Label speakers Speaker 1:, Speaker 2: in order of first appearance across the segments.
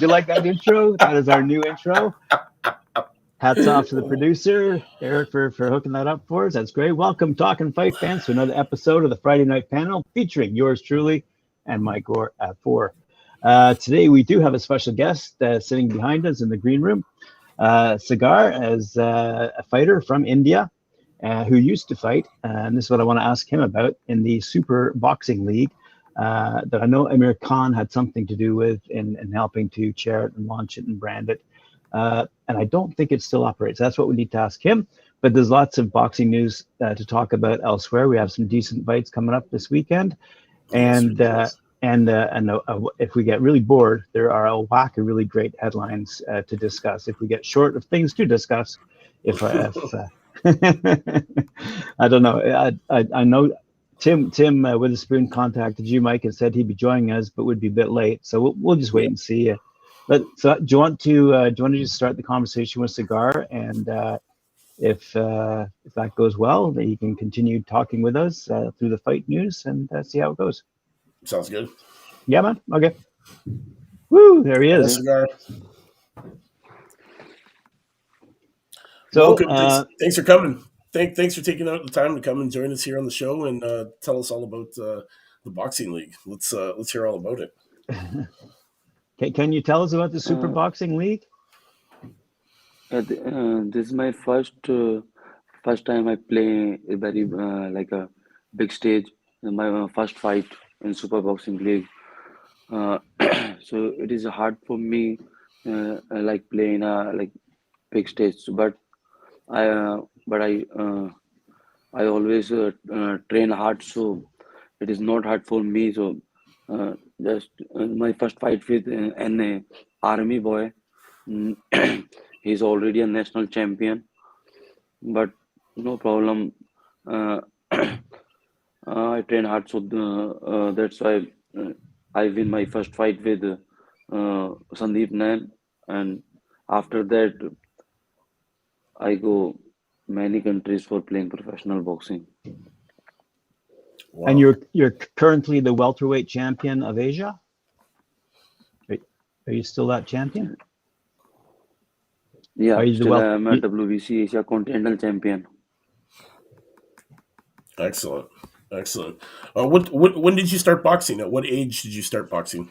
Speaker 1: Did you like that intro? That is our new intro. Hats off to the producer, Eric, for hooking that up for us. That's great. Welcome, Talkin' Fight fans, to another episode of the Friday Night Panel featuring yours truly and Mike Gore at 4. Today, we do have a special guest sitting behind us in the green room. Sagar is a fighter from India who used to fight, and this is what I want to ask him about, in the Super Boxing League that I know Amir Khan had something to do with in helping to chair it and launch it and brand it. And I don't think it still operates. That's what we need to ask him. But there's lots of boxing news to talk about elsewhere. We have some decent fights coming up this weekend. And if we get really bored, there are a whack of really great headlines to discuss. If we get short of things to discuss, I don't know. I know Tim with a spoon contacted you, Mike, and said he'd be joining us, but would be a bit late. So we'll just wait and see. So do you want to just start the conversation with Sagar, and if that goes well, then you can continue talking with us through the fight news and see how it goes.
Speaker 2: Sounds good.
Speaker 1: Yeah, man. Okay. Woo! There he is.
Speaker 2: Sagar.
Speaker 1: So,
Speaker 2: welcome. Thanks for coming. Thanks for taking out the time to come and join us here on the show and tell us all about the boxing league. Let's hear all about it.
Speaker 1: Can you tell us about the Super Boxing League?
Speaker 3: This is my first time I play a very like a big stage. My first fight in Super Boxing League. So it is hard for me like playing like big stage, but I always train hard, so it is not hard for me. So just my first fight with an army boy. He's already a national champion, but no problem. I train hard, so that's why I win my first fight with Sandeep Nain, and after that I go many countries for playing professional boxing.
Speaker 1: Wow. And you're currently the welterweight champion of Asia? Are you still that champion?
Speaker 3: Yeah, I'm a WBC Asia Continental Champion.
Speaker 2: Excellent. When did you start boxing? At what age did you start boxing?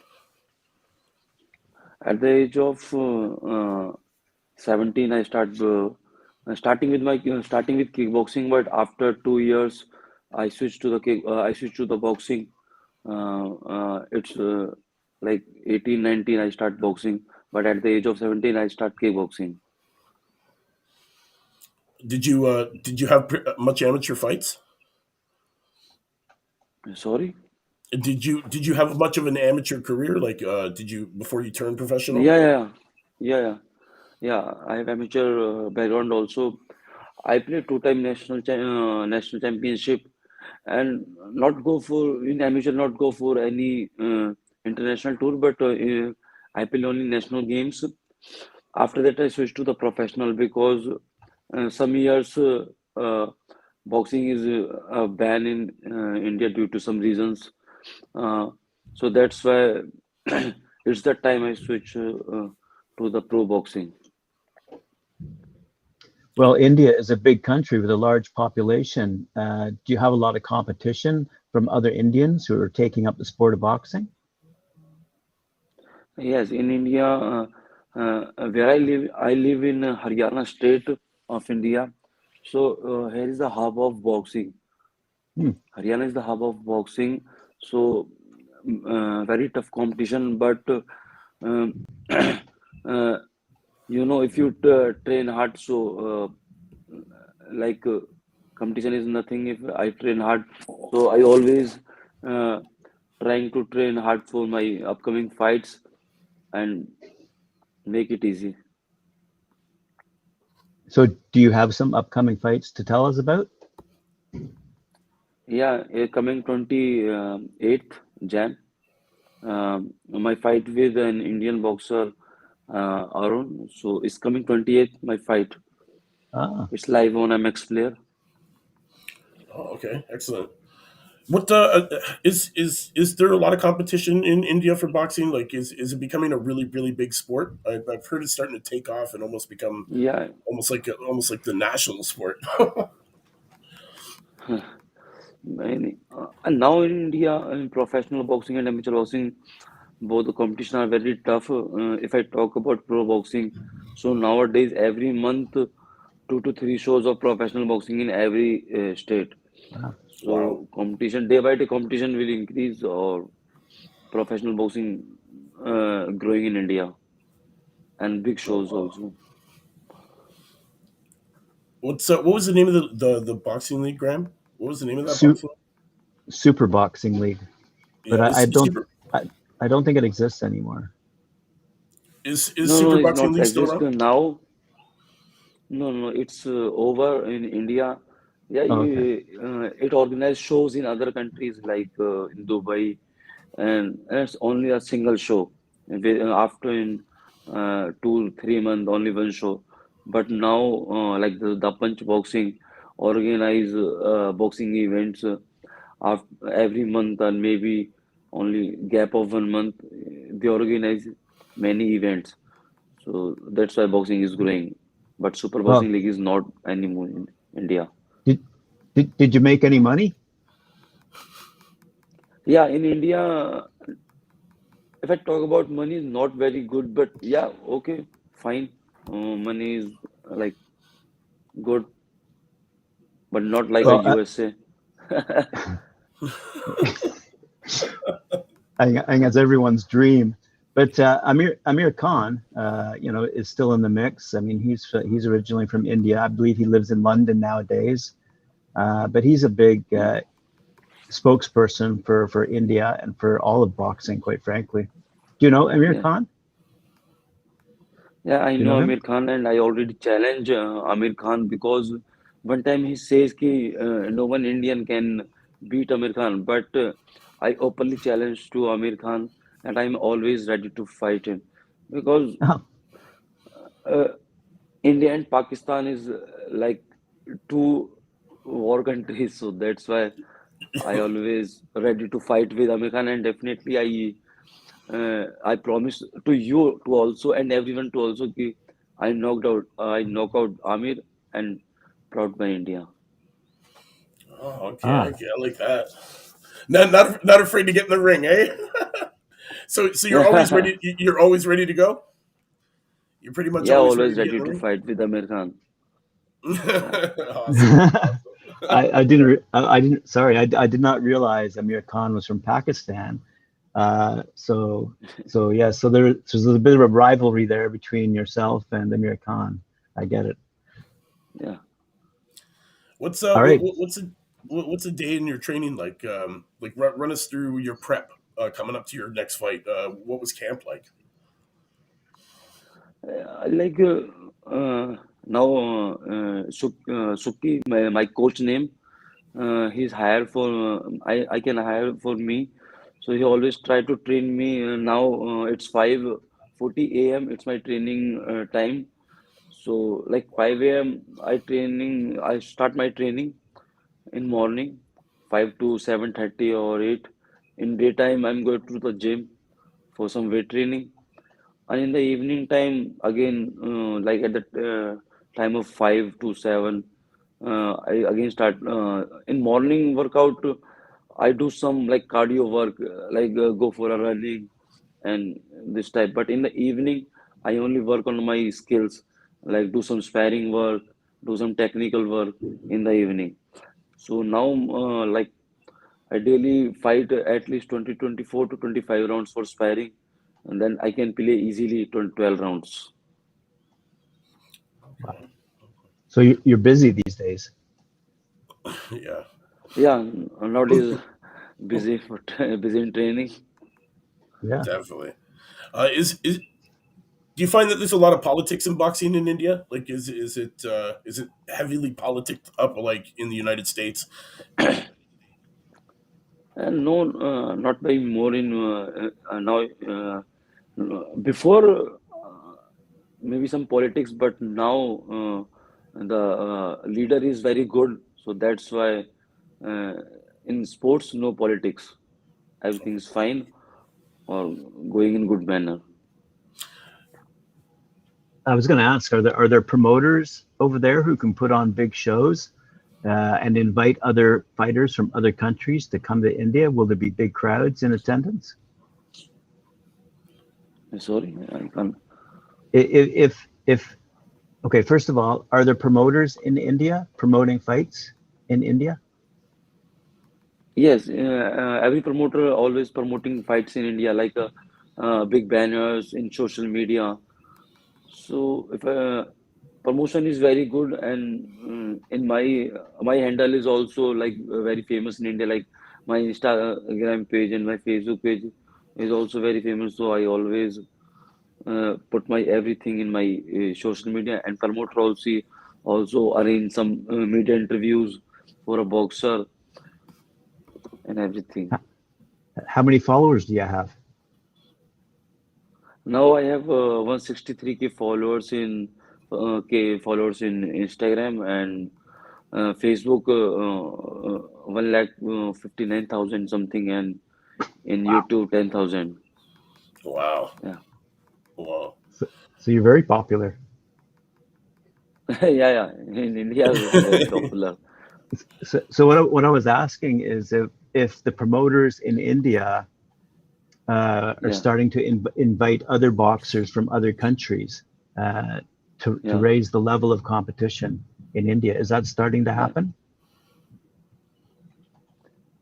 Speaker 3: At the age of 17, I starting with kickboxing. But after 2 years, I switched to the boxing. It's like 18, 19, I start boxing. But at the age of 17, I start kickboxing.
Speaker 2: Did you have much amateur fights?
Speaker 3: Sorry?
Speaker 2: Did you have much of an amateur career? Like, did you before you turned professional?
Speaker 3: Yeah. I have amateur background also. I played 2-time national championship, and not go for any international tour, but I play only national games. After that, I switched to the professional because some years boxing is banned in India due to some reasons. So that's why it's that time I switch to the pro boxing.
Speaker 1: Well, India is a big country with a large population. Do you have a lot of competition from other Indians who are taking up the sport of boxing?
Speaker 3: Yes, in India, where I live in Haryana state of India. So here is the hub of boxing. Haryana is the hub of boxing. So very tough competition, but if you train hard, so like competition is nothing if I train hard. So I always trying to train hard for my upcoming fights and make it easy.
Speaker 1: So do you have some upcoming fights to tell us about?
Speaker 3: Yeah, coming 28th Jan, my fight with an Indian boxer, Arun. So it's coming 28th, my fight. It's live on MX Player.
Speaker 2: Oh, okay, excellent. What is there a lot of competition in India for boxing? Like, is it becoming a really big sport? I've heard it's starting to take off and almost become
Speaker 3: Yeah,
Speaker 2: almost like the national sport.
Speaker 3: many. And now in India, in professional boxing and amateur boxing, both the competition are very tough. If I talk about pro boxing, so nowadays every month, 2 to 3 shows of professional boxing in every state.
Speaker 1: Wow.
Speaker 2: Wow.
Speaker 3: So competition day by day, competition will increase or professional boxing growing in India and big
Speaker 2: Oh,
Speaker 3: shows
Speaker 2: wow.
Speaker 3: also.
Speaker 2: What was the name of the boxing league, Graham? What was the name of that
Speaker 1: Su-
Speaker 2: boxing?
Speaker 1: Super Boxing League, but
Speaker 2: Yeah,
Speaker 1: I, I don't think it exists anymore.
Speaker 2: is
Speaker 3: No, no,
Speaker 2: Super
Speaker 3: it's
Speaker 2: Boxing
Speaker 3: not
Speaker 2: League still
Speaker 3: exist
Speaker 2: around?
Speaker 3: now. No, no, it's over in India. Yeah,
Speaker 1: Oh, okay.
Speaker 3: it organized shows in other countries like in Dubai, and it's only a single show. After in 2 3 months, only one show. But now, like the Punch Boxing organize boxing events every month, and maybe only gap of 1 month, they organize many events. So that's why boxing is growing. But Super
Speaker 1: Well,
Speaker 3: Boxing League is not anymore in India.
Speaker 1: did did you make any money?
Speaker 3: Yeah, in India, if I talk about money, is not very good, but yeah, okay, fine. Money is like good, but not like a
Speaker 1: Well,
Speaker 3: USA.
Speaker 1: I think that's everyone's dream. But Amir Khan, is still in the mix. I mean, he's originally from India. I believe he lives in London nowadays. But he's a big spokesperson for India and for all of boxing, quite frankly. Do you know Amir
Speaker 3: Yeah,
Speaker 1: Khan?
Speaker 3: yeah, I
Speaker 1: Do you know
Speaker 3: know
Speaker 1: him?
Speaker 3: Amir Khan, and I already challenge Amir Khan because one time he says ki no one Indian can beat Amir Khan, but I openly challenge to Amir Khan, and I'm always ready to fight him because
Speaker 1: Oh,
Speaker 3: uh, India and Pakistan is like two war countries, so that's why I always ready to fight with Amir Khan, and definitely I promise to you to also and everyone to also कि I knock out Amir and proud by India.
Speaker 2: Oh, okay,
Speaker 1: ah,
Speaker 2: okay, I like that. Not afraid to get in the ring, eh? So you're always
Speaker 3: Yeah,
Speaker 2: ready. You're always ready to go. You're pretty much
Speaker 3: yeah,
Speaker 2: always ready
Speaker 3: always
Speaker 2: to get in
Speaker 3: ready
Speaker 2: the
Speaker 3: to
Speaker 2: ring.
Speaker 3: fight with Amir Khan. Yeah,
Speaker 2: Awesome, awesome.
Speaker 1: I didn't I didn't sorry I did not realize Amir Khan was from Pakistan. So yeah, so there's a bit of a rivalry there between yourself and Amir Khan. I get it.
Speaker 3: yeah.
Speaker 2: What's
Speaker 1: All right.
Speaker 2: what's a day in your training like? Like run us through your prep coming up to your next fight. What was camp like?
Speaker 3: Like now, Suki, my coach name, he's hired for I can hire for me, so he always try to train me. Now it's 5:40 a.m. It's my training time. So like 5 a.m. I start my training in morning, 5 to 7:30 or 8. In daytime, I'm going to the gym for some weight training, and in the evening time again, like at the time of 5 to 7, I again start in morning workout. I do some like cardio work, like go for a running and this type. But in the evening, I only work on my skills, like do some sparring work, do some technical work in the evening. So now, like I daily fight at least 24 to 25 rounds for sparring, and then I can play easily 12 rounds.
Speaker 2: Okay.
Speaker 1: So you're busy these days.
Speaker 2: Yeah,
Speaker 3: Yeah, nowadays busy, but busy in training.
Speaker 1: Yeah.
Speaker 2: definitely. Is Do you find that there's a lot of politics in boxing in India? Like, is it heavily politicked up like in the United States?
Speaker 3: And no, not by more in now. Before maybe some politics, but now the leader is very good, so that's why uh, in sports, no politics. Everything is fine or going in good manner.
Speaker 1: I was going to ask, are there promoters over there who can put on big shows and invite other fighters from other countries to come to India? Will there be big crowds in attendance?
Speaker 3: Sorry, I can't.
Speaker 1: If okay, first of all, are there promoters in India promoting fights in India?
Speaker 3: Yes, every promoter always promoting fights in India, like big banners in social media. So if promotion is very good, and in my handle is also like very famous in India. Like my Instagram page and my Facebook page is also very famous. So I always put my everything in my social media, and promoter also arrange some media interviews for a boxer and everything.
Speaker 1: How many followers do you have?
Speaker 3: Now I have 163K followers in Instagram, and Facebook 1 lakh 59,000 something, and in
Speaker 1: Wow.
Speaker 3: YouTube 10,000.
Speaker 2: Wow.
Speaker 3: Yeah.
Speaker 2: Wow.
Speaker 1: So you're very popular.
Speaker 3: Yeah. In India, I'm very popular.
Speaker 1: So what I was asking is if the promoters in India are
Speaker 3: Yeah,
Speaker 1: starting to invite other boxers from other countries to
Speaker 3: yeah,
Speaker 1: raise the level of competition in India. Is that starting to
Speaker 3: yeah.
Speaker 1: happen?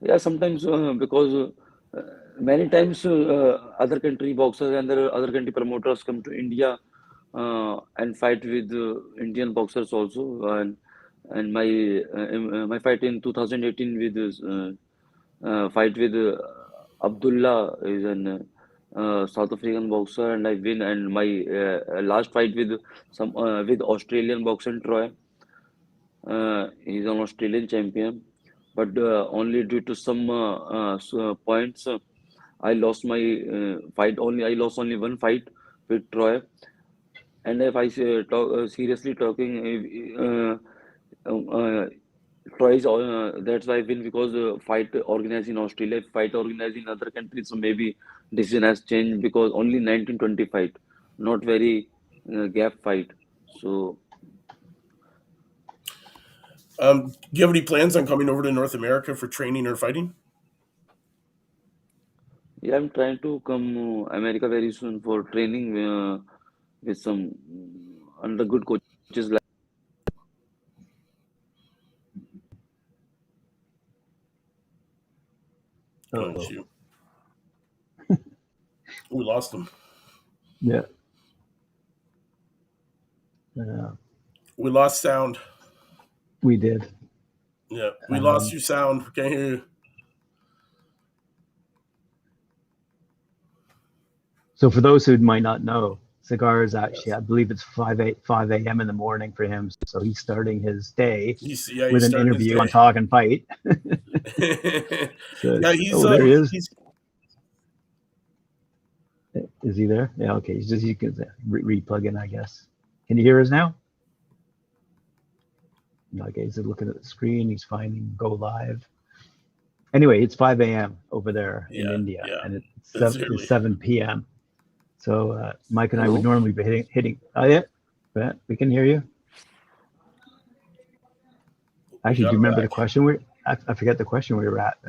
Speaker 3: Yeah, sometimes because many times other country boxers and other country promoters come to India and fight with Indian boxers also, and my fight in 2018 with fight with Abdullah is an South African boxer, and I win. And my last fight with with Australian boxer Troy, he's an Australian champion, but only due to some points, I lost my fight. I lost only one fight with Troy. And if I say, seriously talking, Troy is that's why I win, because fight organized in Australia, fight organized in other countries. So maybe decision has changed, because only 1920 fight, not very gap fight. So
Speaker 2: Do you have any plans on coming over to North America for training or fighting?
Speaker 3: yeah, I'm trying to come America very soon for training with some under good coaches. Like,
Speaker 2: Oh,
Speaker 1: Oh,
Speaker 2: shoot. We lost him.
Speaker 1: yeah.
Speaker 2: We lost sound.
Speaker 1: We did.
Speaker 2: Yeah, we lost your sound. We can't hear you.
Speaker 1: So for those who might not know, Sagar is actually, I believe it's 5 a.m. in the morning for him. So he's starting his day
Speaker 2: He's
Speaker 1: with an
Speaker 2: starting his
Speaker 1: interview on
Speaker 2: day.
Speaker 1: Talk and Fight. So,
Speaker 2: Yeah, he's
Speaker 1: there he is.
Speaker 2: he's
Speaker 1: Is he there? Yeah, okay. He's just, you can re-plug in, I guess. Can you hear us now? Okay, he's looking at the screen. He's finding go live. Anyway, it's 5 a.m. over there in India, and it's 7 p.m. So Mike and I would
Speaker 3: hello?
Speaker 1: normally be hitting. Oh yeah, but we can hear you. Actually, do you remember the question? I forget the question we were at.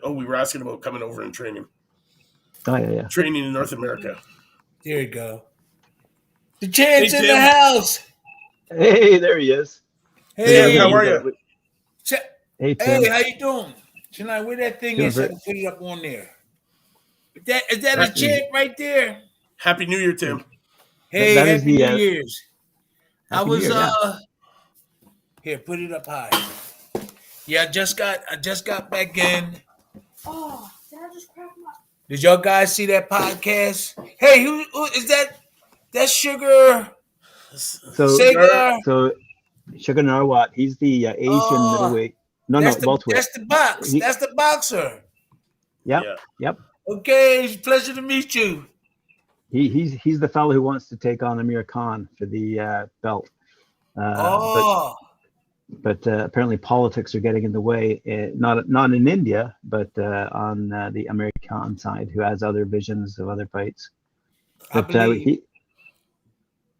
Speaker 2: We were asking about coming over and training.
Speaker 1: Oh yeah.
Speaker 2: Training in North America.
Speaker 4: There you go. The chant's in the house.
Speaker 1: Hey, there he is.
Speaker 4: Hey,
Speaker 2: Tim, how are you?
Speaker 1: Hey, Tim.
Speaker 4: Hey, how you doing? Tonight, where that thing is, I can put it up on there. Is that a chant right there?
Speaker 2: Happy New Year, Tim.
Speaker 4: Hey, Happy New Year's. I was here, put it up high. Yeah, I just got back in. Oh, did I just crack my? Did y'all guys see that podcast? Hey, who is that? That's Sugar. Sagar.
Speaker 1: So Sugar Narwat, he's the Asian middleweight. Welterweight.
Speaker 4: That's the box. That's the boxer.
Speaker 1: Yep.
Speaker 4: Okay, it's a pleasure to meet you.
Speaker 1: He's the fellow who wants to take on Amir Khan for the belt. But apparently politics are getting in the way. Not in India, but on the Amir Khan side, who has other visions of other fights. But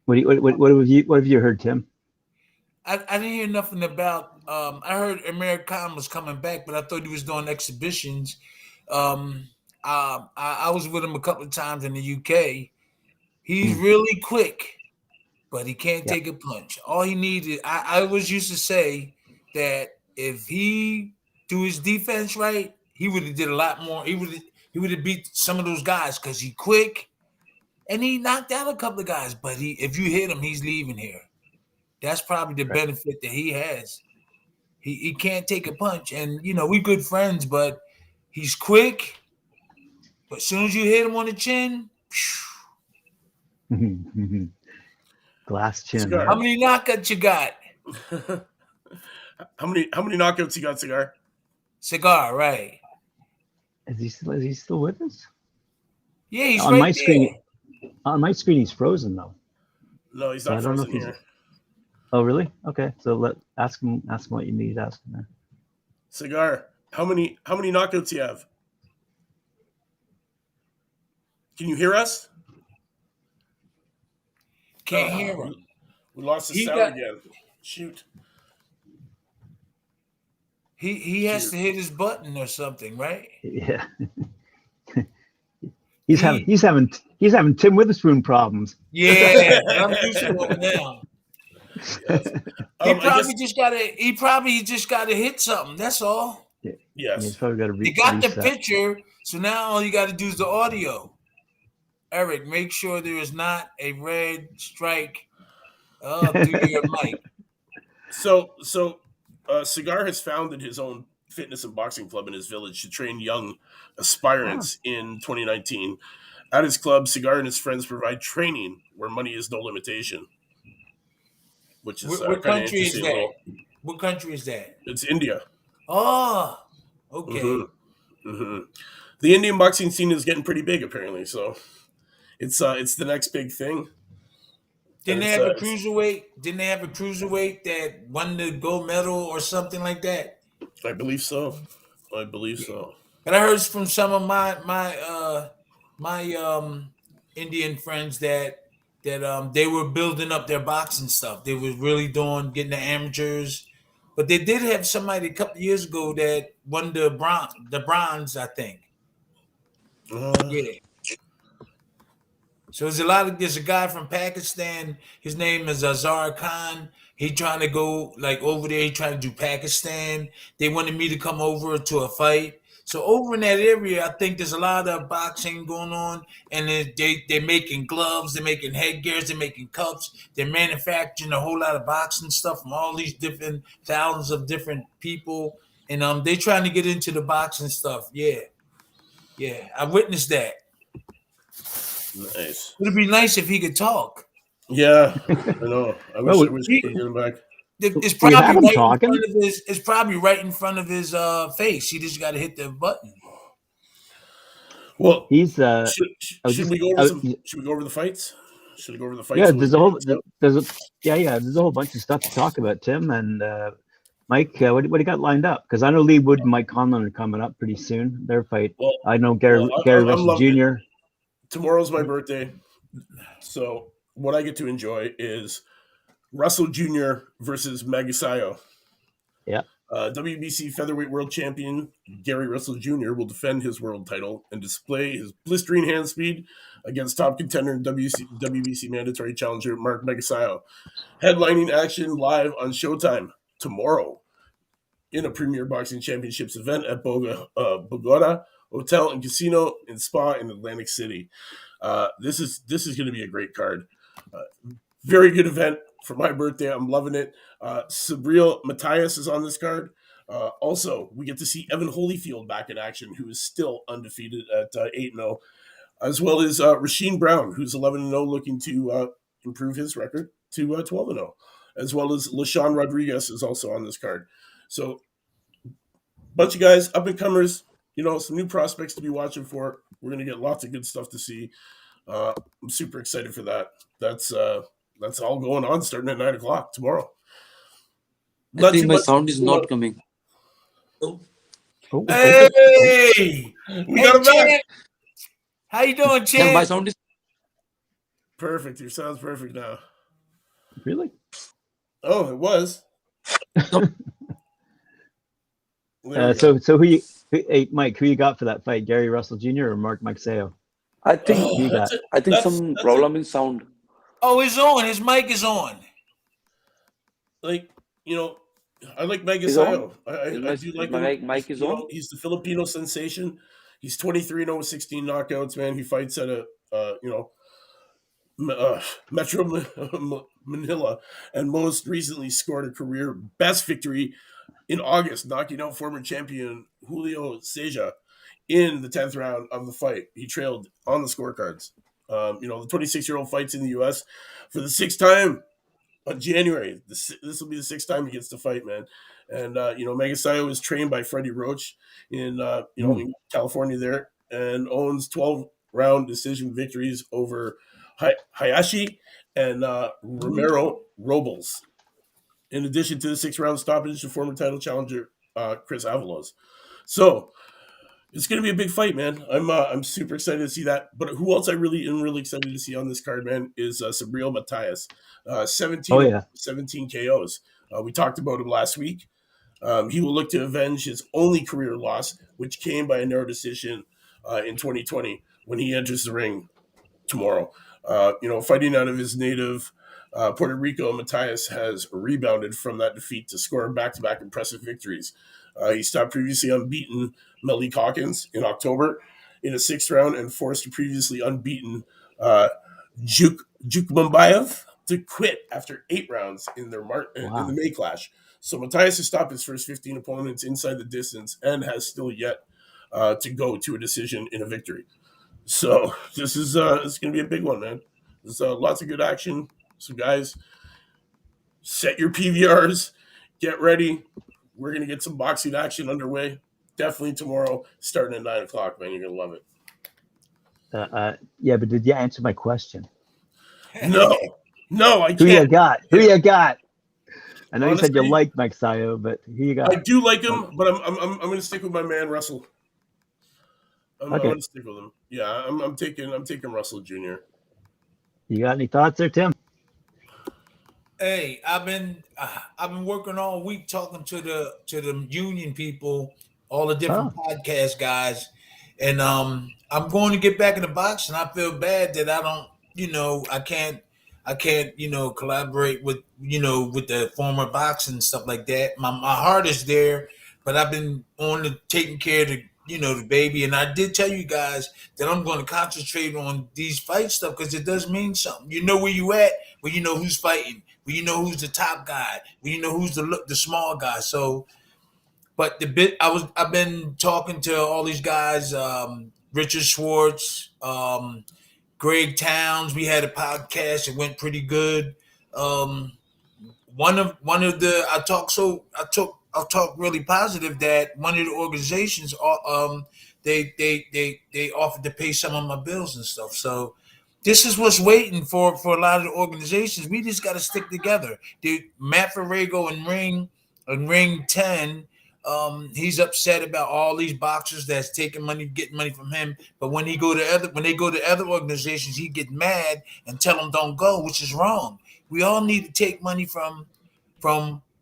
Speaker 1: what have you heard, Tim?
Speaker 4: I didn't hear nothing about. I heard Amir Khan was coming back, but I thought he was doing exhibitions. I was with him a couple of times in the UK. He's really quick, but he can't take a punch. All he needed, I always used to say that if he do his defense right, he would have did a lot more. He would have beat some of those guys because he quick, and he knocked out a couple of guys. But if you hit him, he's leaving here. That's probably the benefit that he has. He can't take a punch, and we good friends, but he's quick. But as soon as you hit him on the chin,
Speaker 1: glass chin.
Speaker 2: Cigar.
Speaker 4: How many knockouts you got?
Speaker 2: How many knockouts you got, Cigar?
Speaker 4: Cigar, right?
Speaker 1: Is he still with us?
Speaker 4: Yeah, he's
Speaker 1: on
Speaker 4: right
Speaker 1: my
Speaker 4: there.
Speaker 1: screen. On my screen, he's frozen though.
Speaker 2: No, he's not frozen here.
Speaker 1: Oh, really? Okay, so ask him what you need to ask him there.
Speaker 2: Cigar, how many knockouts you have? Can you hear us?
Speaker 4: Can't hear him.
Speaker 2: We lost the sound again. Shoot.
Speaker 4: He has to hit his button or something, right?
Speaker 1: Yeah. He's having Tim Witherspoon problems.
Speaker 4: Yeah, I'm used to it now. He probably just gotta hit something. That's all.
Speaker 1: Yeah.
Speaker 2: Yes.
Speaker 1: He's probably got to
Speaker 4: You got the picture, so now all you got to do is the audio. Eric, make sure there is not a red strike through your mic.
Speaker 2: So, Cigar has founded his own fitness and boxing club in his village to train young aspirants in 2019. At his club, Cigar and his friends provide training where money is no limitation. Which is
Speaker 4: what country is that?
Speaker 2: Little...
Speaker 4: What country is that?
Speaker 2: It's India.
Speaker 4: Oh, okay.
Speaker 2: Mm-hmm. Mm-hmm. The Indian boxing scene is getting pretty big, apparently. So it's the next big thing.
Speaker 4: Didn't they have a cruiserweight? Didn't they have a cruiserweight that won the gold medal or something like that?
Speaker 2: I believe so.
Speaker 4: But I heard from some of my Indian friends that they were building up their boxing stuff. They were really getting the amateurs. But they did have somebody a couple of years ago that won the bronze, I think. Yeah. So there's a guy from Pakistan. His name is Azhar Khan. He trying to go over there. He trying to do Pakistan. They wanted me to come over to a fight. So over in that area, I think there's a lot of boxing going on, and they're making gloves, they're making headgears, they're making cups, they're manufacturing a whole lot of boxing stuff from all these different thousands of different people, and they're trying to get into the boxing stuff. Yeah, I witnessed that.
Speaker 2: Nice.
Speaker 4: It'd be nice if he could talk.
Speaker 2: Yeah, I know. I wish we could get him back.
Speaker 4: It's probably right in front of his face. He just got to hit the button.
Speaker 2: Well,
Speaker 1: he's.
Speaker 2: Should we go over the fights? Should we go over the fights?
Speaker 1: Yeah, there's a whole bunch of stuff to talk about, Tim and Mike. What do you got lined up? Because I know Lee Wood and Mike Conlon are coming up pretty soon. Their fight. Well, I know Gary Russell Jr.
Speaker 2: Tomorrow's my birthday, so what I get to enjoy is Russell Jr. versus Magasayo.
Speaker 1: Yeah.
Speaker 2: WBC featherweight world champion Gary Russell Jr. will defend his world title and display his blistering hand speed against top contender and WBC mandatory challenger Mark Magasayo. Headlining action live on Showtime tomorrow in a Premier Boxing Championships event at Bogota Hotel and Casino and Spa in Atlantic City. This is going to be a great card. Very good event for my birthday. I'm loving it. Sabriel Matthias is on this card. Also, we get to see Evan Holyfield back in action, who is still undefeated at 8-0, as well as Rasheem Brown, who's 11-0, looking to improve his record to 12-0, as well as LaShawn Rodriguez is also on this card. So, bunch of guys, up-and-comers, some new prospects to be watching for. We're going to get lots of good stuff to see. I'm super excited for that. That's that's all going on starting at 9 o'clock tomorrow.
Speaker 3: I think my sound is not coming.
Speaker 4: Hey,
Speaker 2: we got him back.
Speaker 4: How you doing, Champ?
Speaker 3: Yeah, my sound is
Speaker 2: perfect. Your sound's perfect now.
Speaker 1: Really?
Speaker 2: Oh, it was.
Speaker 1: So hey, Mike, who you got for that fight? Gary Russell Jr. or Mark Magsayo?
Speaker 3: I think
Speaker 2: that's
Speaker 3: some problem in sound.
Speaker 4: Oh, it's on. His mic is on.
Speaker 2: Like, you know, I like Magasayo. I do like him.
Speaker 3: Mic is on.
Speaker 2: He's the Filipino sensation. He's 23-0 with 16 knockouts, man. He fights at a Metro Manila, and most recently scored a career best victory in August, knocking out former champion Julio Seja in the 10th round of the fight. He trailed on the scorecards. The 26-year-old fights in the U.S. for the 6th time on January. This will be the 6th time he gets to fight, man. And Magasayo is trained by Freddie Roach in in California there, and owns 12-round decision victories over Hayashi and Romero Robles. In addition to the 6-round stoppage to former title challenger Chris Avalos. So it's going to be a big fight, man. I'm super excited to see that. But who else I really am really excited to see on this card, man, is Sabriel Matthias. 17 KOs. We talked about him last week. He will look to avenge his only career loss, which came by a narrow decision in 2020 when he enters the ring tomorrow. Fighting out of his native Puerto Rico, Matthias has rebounded from that defeat to score back-to-back impressive victories. He stopped previously unbeaten Melly Calkins in October in a 6th round and forced a previously unbeaten Jukmambayev to quit after 8 rounds in their in the May clash. So Matthias has stopped his first 15 opponents inside the distance and has still yet to go to a decision in a victory. So this is it's going to be a big one, man. There's lots of good action. So guys, set your PVRs, get ready. We're going to get some boxing action underway. Definitely tomorrow, starting at 9 o'clock, man. You're going to love it.
Speaker 1: Yeah, but did you answer my question?
Speaker 2: No, I can't.
Speaker 1: Who you got? Who you got? I know honestly, you said you like Mike Sayo, but who you got?
Speaker 2: I do like him, but I'm going to stick with my man Russell. I'm going to stick with him. Yeah, I'm taking Russell Jr.
Speaker 1: You got any thoughts there, Tim?
Speaker 4: Hey, I've been working all week talking to the union people, all the different podcast guys, and I'm going to get back in the box, and I feel bad that I don't, I can't, collaborate with, with the former boxing and stuff like that. My heart is there, but I've been on the taking care of the baby, and I did tell you guys that I'm going to concentrate on these fight stuff because it does mean something. You know where you at, where you know who's fighting, where you know who's the top guy, where you know who's the small guy. So, but I've been talking to all these guys, Richard Schwartz, Greg Towns. We had a podcast. It went pretty good. I'll talk really positive that one of the organizations they offered to pay some of my bills and stuff. So this is what's waiting for a lot of the organizations. We just got to stick together. Matt Ferrego in Ring 10, he's upset about all these boxers that's taking money, getting money from him. But when they go to other organizations, he get mad and tell them don't go, which is wrong. We all need to take money from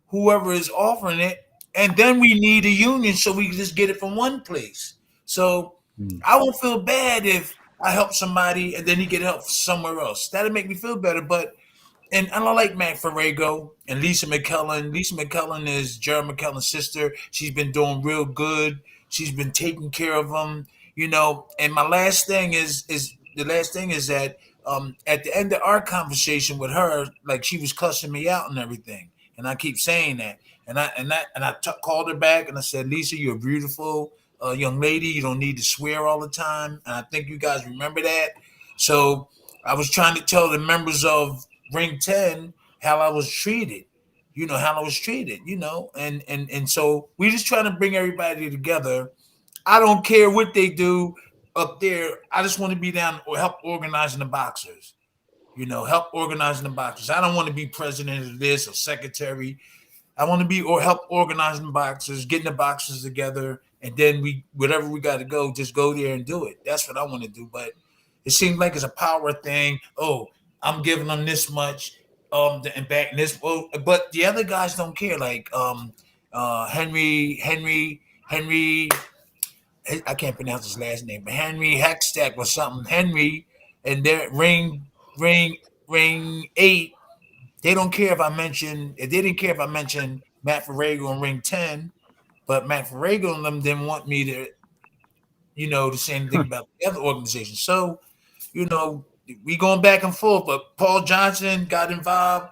Speaker 4: whoever is offering it, and then we need a union so we can just get it from one place. So I won't feel bad if I help somebody and then he get help somewhere else. That'll make me feel better. And I like Matt Ferrego and Lisa McKellen. Lisa McKellen is Jared McKellen's sister. She's been doing real good. She's been taking care of him, And my last thing is that at the end of our conversation with her, like she was cussing me out and everything, and I keep saying that, and I called her back and I said, Lisa, you're a beautiful young lady. You don't need to swear all the time, and I think you guys remember that. So I was trying to tell the members of Ring 10 how I was treated, and so we just trying to bring everybody together. I don't care what they do up there. I just want to be down or help organizing the boxers. help organizing the boxers. I don't want to be president of this or secretary. I want to be or help organizing the boxers, getting the boxers together, and then whatever we got to go, just go there and do it. That's what I want to do. But it seems like it's a power thing. Oh, I'm giving them this much, and back this. Well, but the other guys don't care. Like Henry. I can't pronounce his last name, but Henry Hackstack or something. Henry and their ring 8. They don't care if I mention. They didn't care if I mentioned Matt Ferrago in ring 10, but Matt Ferrago and them didn't want me to, to say anything about the other organization. So, we going back and forth. But Paul Johnson got involved.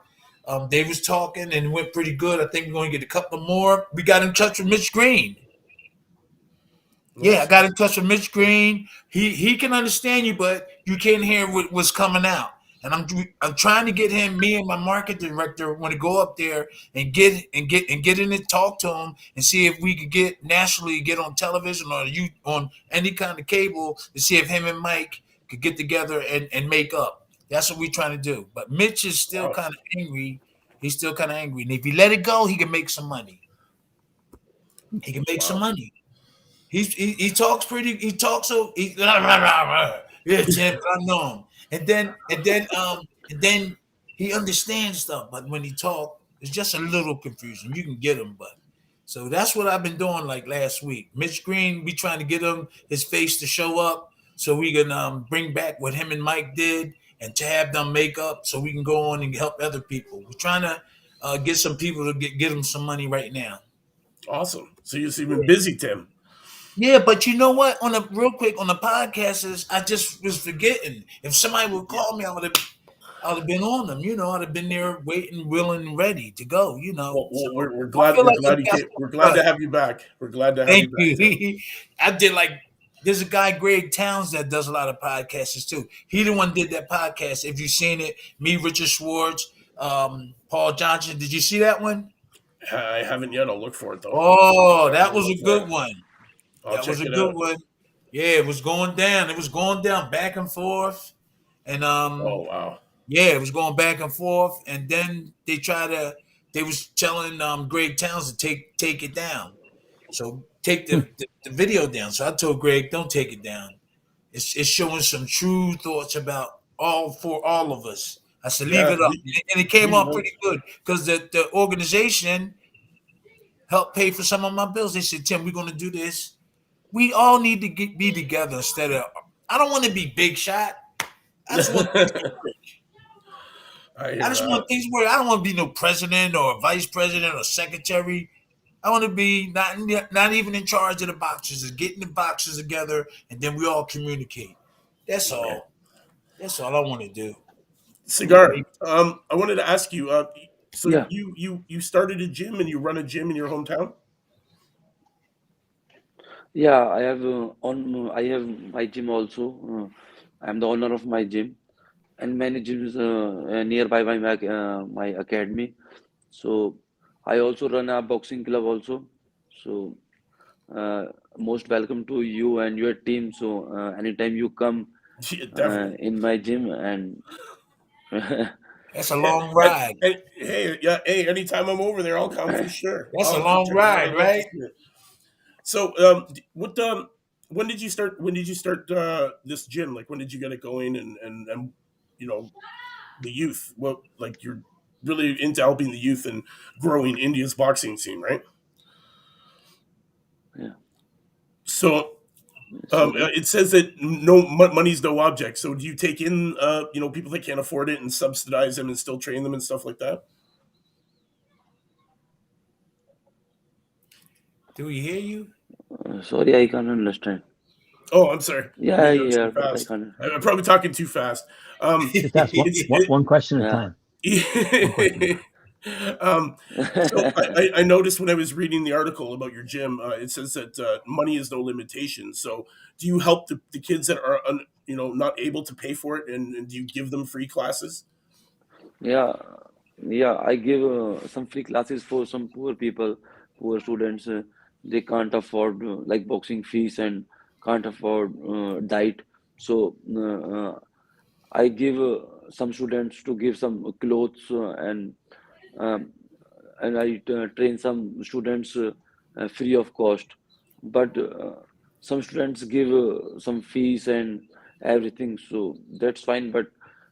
Speaker 4: They was talking and it went pretty good. I think we're going to get a couple more. We got in touch with Mitch Green. Yeah, I got in touch with Mitch Green. He can understand you, but you can't hear what's coming out. And I'm trying to get him. Me and my market director want to go up there and get in and talk to him and see if we could get on television or on any kind of cable to see if him and Mike could get together and make up. That's what we're trying to do. But Mitch is still kind of angry. He's still kind of angry, and if he let it go, he can make some money. He can make some money. He talks pretty. He talks so. Yeah, champ, I know him. And then he understands stuff. But when he talk, it's just a little confusion. You can get him, but so that's what I've been doing. Like last week, Mitch Green, we trying to get him his face to show up so we can bring back what him and Mike did and to have them make up so we can go on and help other people. We're trying to get some people to get them some money right now.
Speaker 2: Awesome. So you've been busy, Tim.
Speaker 4: Yeah, but you know what? Real quick on the podcasts, I just was forgetting. If somebody would call me, I would have been on them. I'd have been there, waiting, willing, and ready to go.
Speaker 2: Well,
Speaker 4: so
Speaker 2: we're glad. We're glad to have you back. We're glad to have
Speaker 4: Thank
Speaker 2: you back.
Speaker 4: You. I did there's a guy, Greg Towns, that does a lot of podcasts too. He the one did that podcast. If you've seen it, me, Richard Schwartz, Paul Johnson. Did you see that one?
Speaker 2: I haven't yet. I'll look for it though.
Speaker 4: Oh, that was a good one.
Speaker 2: That was a good one.
Speaker 4: Yeah, it was going down. It was going down back and forth. And
Speaker 2: oh wow.
Speaker 4: Yeah, it was going back and forth. And then they was telling Greg Towns to take it down. So take the video down. So I told Greg, don't take it down. It's showing some true thoughts about for all of us. I said, leave it up. And it came out pretty good because the organization helped pay for some of my bills. They said, Tim, we're going to do this. We all need to be together instead of. I don't want to be big shot. I just want things to work. I just want things to work. I don't want to be no president or vice president or secretary. I want to be not even in charge of the boxers. Is getting the boxers together and then we all communicate. That's all. That's all I want to do.
Speaker 2: Sagar, I wanted to ask you. So you started a gym and you run a gym in your hometown?
Speaker 3: Yeah, I have I have my gym also. I'm the owner of my gym, and many gyms nearby my academy. So I also run a boxing club also. So most welcome to you and your team. So anytime you come in my gym and.
Speaker 4: That's a long ride.
Speaker 2: Hey, anytime I'm over there, I'll come for sure.
Speaker 4: That's a long ride, right?
Speaker 2: So, when did you start? When did you start this gym? Like, when did you get it going? And the youth. Well, like you're really into helping the youth and growing India's boxing scene, right?
Speaker 3: Yeah.
Speaker 2: So, it says that money's no object. So, do you take in people that can't afford it and subsidize them and still train them and stuff like that?
Speaker 4: Do we hear you?
Speaker 3: Sorry, I can't understand.
Speaker 2: Oh, I'm sorry.
Speaker 3: Yeah,
Speaker 2: I'm probably talking too fast.
Speaker 1: Just ask one question at a time.
Speaker 2: So I noticed when I was reading the article about your gym, it says that money is no limitation. So do you help the kids that are not able to pay for it, and do you give them free classes?
Speaker 3: Yeah, I give some free classes for some poor people, poor students. They can't afford like boxing fees and can't afford diet. So I give some students to give some clothes um, and I train some students free of cost. But some students give some fees and everything, so that's fine. But